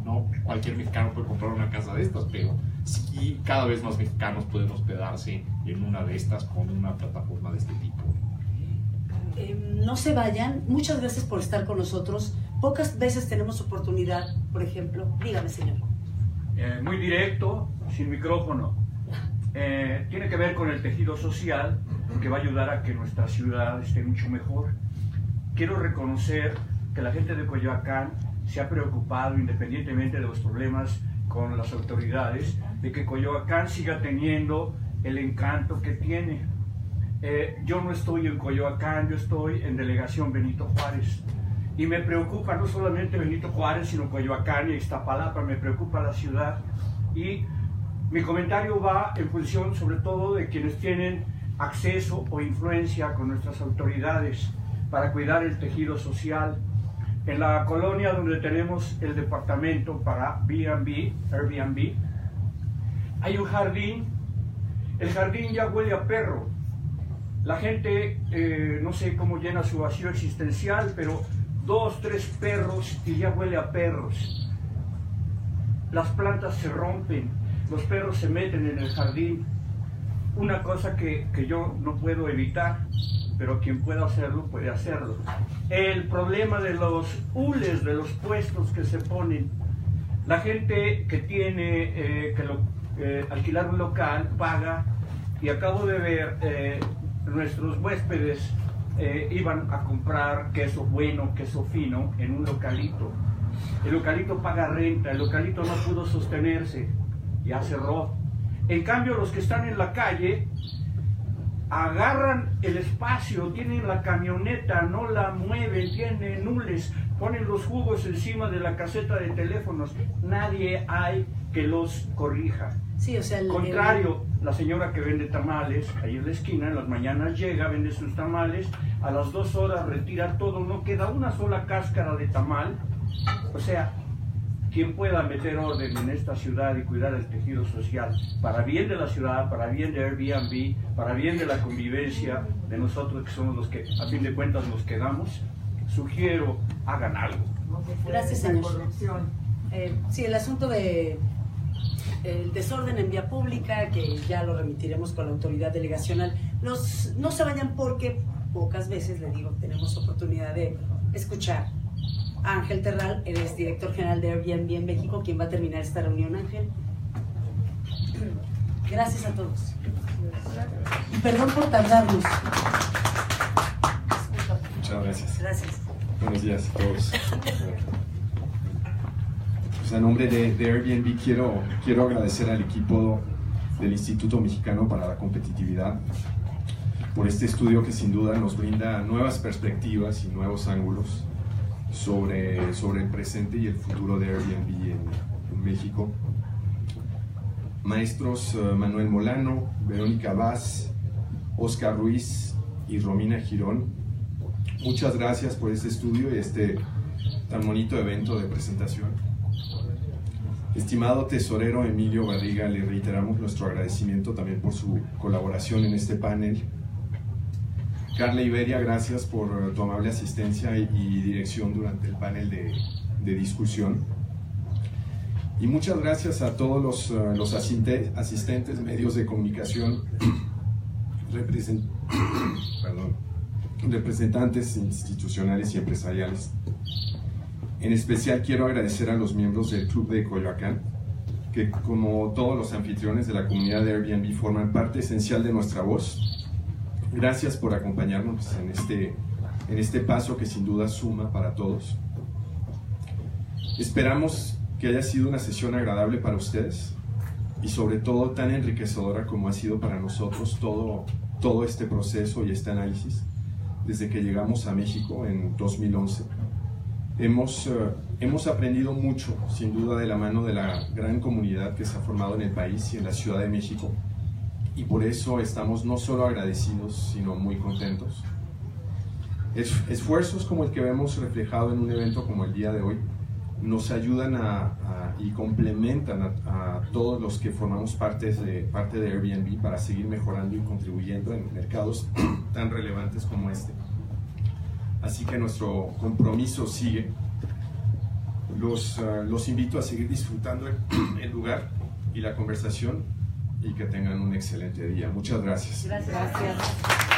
no cualquier mexicano puede comprar una casa de estas, pero sí cada vez más mexicanos pueden hospedarse en una de estas con una plataforma de este tipo. No se vayan, muchas gracias por estar con nosotros. Pocas veces tenemos oportunidad, por ejemplo, dígame, señor. Muy directo, sin micrófono. Tiene que ver con el tejido social que va a ayudar a que nuestra ciudad esté mucho mejor. Quiero reconocer que la gente de Coyoacán se ha preocupado, independientemente de los problemas con las autoridades, de que Coyoacán siga teniendo el encanto que tiene. Yo no estoy en Coyoacán, yo estoy en Delegación Benito Juárez. Y me preocupa no solamente Benito Juárez, sino Coyoacán y Iztapalapa, me preocupa la ciudad. Y mi comentario va en función sobre todo de quienes tienen acceso o influencia con nuestras autoridades para cuidar el tejido social. En la colonia donde tenemos el departamento para Airbnb, hay un jardín. El jardín ya huele a perro. La gente, no sé cómo llena su vacío existencial, pero 2, 3 perros y ya huele a perros. Las plantas se rompen, los perros se meten en el jardín. Una cosa que yo no puedo evitar, pero quien pueda hacerlo, puede hacerlo. El problema de los hules, de los puestos que se ponen. La gente que tiene que alquilar un local paga, y acabo de ver nuestros huéspedes iban a comprar queso bueno, queso fino en un localito. El localito paga renta, el localito no pudo sostenerse, ya cerró. En cambio, los que están en la calle agarran el espacio, tienen la camioneta, no la mueven, tienen hules, ponen los jugos encima de la caseta de teléfonos. Nadie hay que los corrija. Sí, o sea, contrario, la señora que vende tamales, ahí en la esquina, en las mañanas llega, vende sus tamales, a las 2 horas retira todo, no queda una sola cáscara de tamal. O sea, quien pueda meter orden en esta ciudad y cuidar el tejido social, para bien de la ciudad, para bien de Airbnb, para bien de la convivencia de nosotros que somos los que a fin de cuentas nos quedamos, sugiero hagan algo. Gracias, señor. Sí, el asunto de el desorden en vía pública, que ya lo remitiremos con la autoridad delegacional. No se vayan, porque pocas veces, le digo, tenemos oportunidad de escuchar a Ángel Terral, él es director general de Airbnb en México, quien va a terminar esta reunión. Ángel, gracias a todos. Y perdón por tardarnos. Muchas gracias. Gracias. Buenos días a todos. Pues a nombre de Airbnb quiero agradecer al equipo del Instituto Mexicano para la Competitividad por este estudio que sin duda nos brinda nuevas perspectivas y nuevos ángulos sobre el presente y el futuro de Airbnb en México. Maestros Manuel Molano, Verónica Vaz, Oscar Ruiz y Romina Girón, muchas gracias por este estudio y este tan bonito evento de presentación. Estimado tesorero Emilio Barriga, le reiteramos nuestro agradecimiento también por su colaboración en este panel. Carla Iberia, gracias por tu amable asistencia y dirección durante el panel de discusión. Y muchas gracias a todos los asistentes, medios de comunicación, representantes institucionales y empresariales. En especial quiero agradecer a los miembros del Club de Coyoacán, que como todos los anfitriones de la comunidad de Airbnb forman parte esencial de nuestra voz. Gracias por acompañarnos en este paso que sin duda suma para todos. Esperamos que haya sido una sesión agradable para ustedes y sobre todo tan enriquecedora como ha sido para nosotros todo este proceso y este análisis desde que llegamos a México en 2011. Hemos aprendido mucho, sin duda, de la mano de la gran comunidad que se ha formado en el país y en la Ciudad de México, y por eso estamos no solo agradecidos, sino muy contentos. Esfuerzos como el que vemos reflejado en un evento como el día de hoy nos ayudan y complementan a todos los que formamos parte de Airbnb para seguir mejorando y contribuyendo en mercados tan relevantes como este. Así que nuestro compromiso sigue. Los invito a seguir disfrutando el lugar y la conversación y que tengan un excelente día. Muchas gracias. Gracias.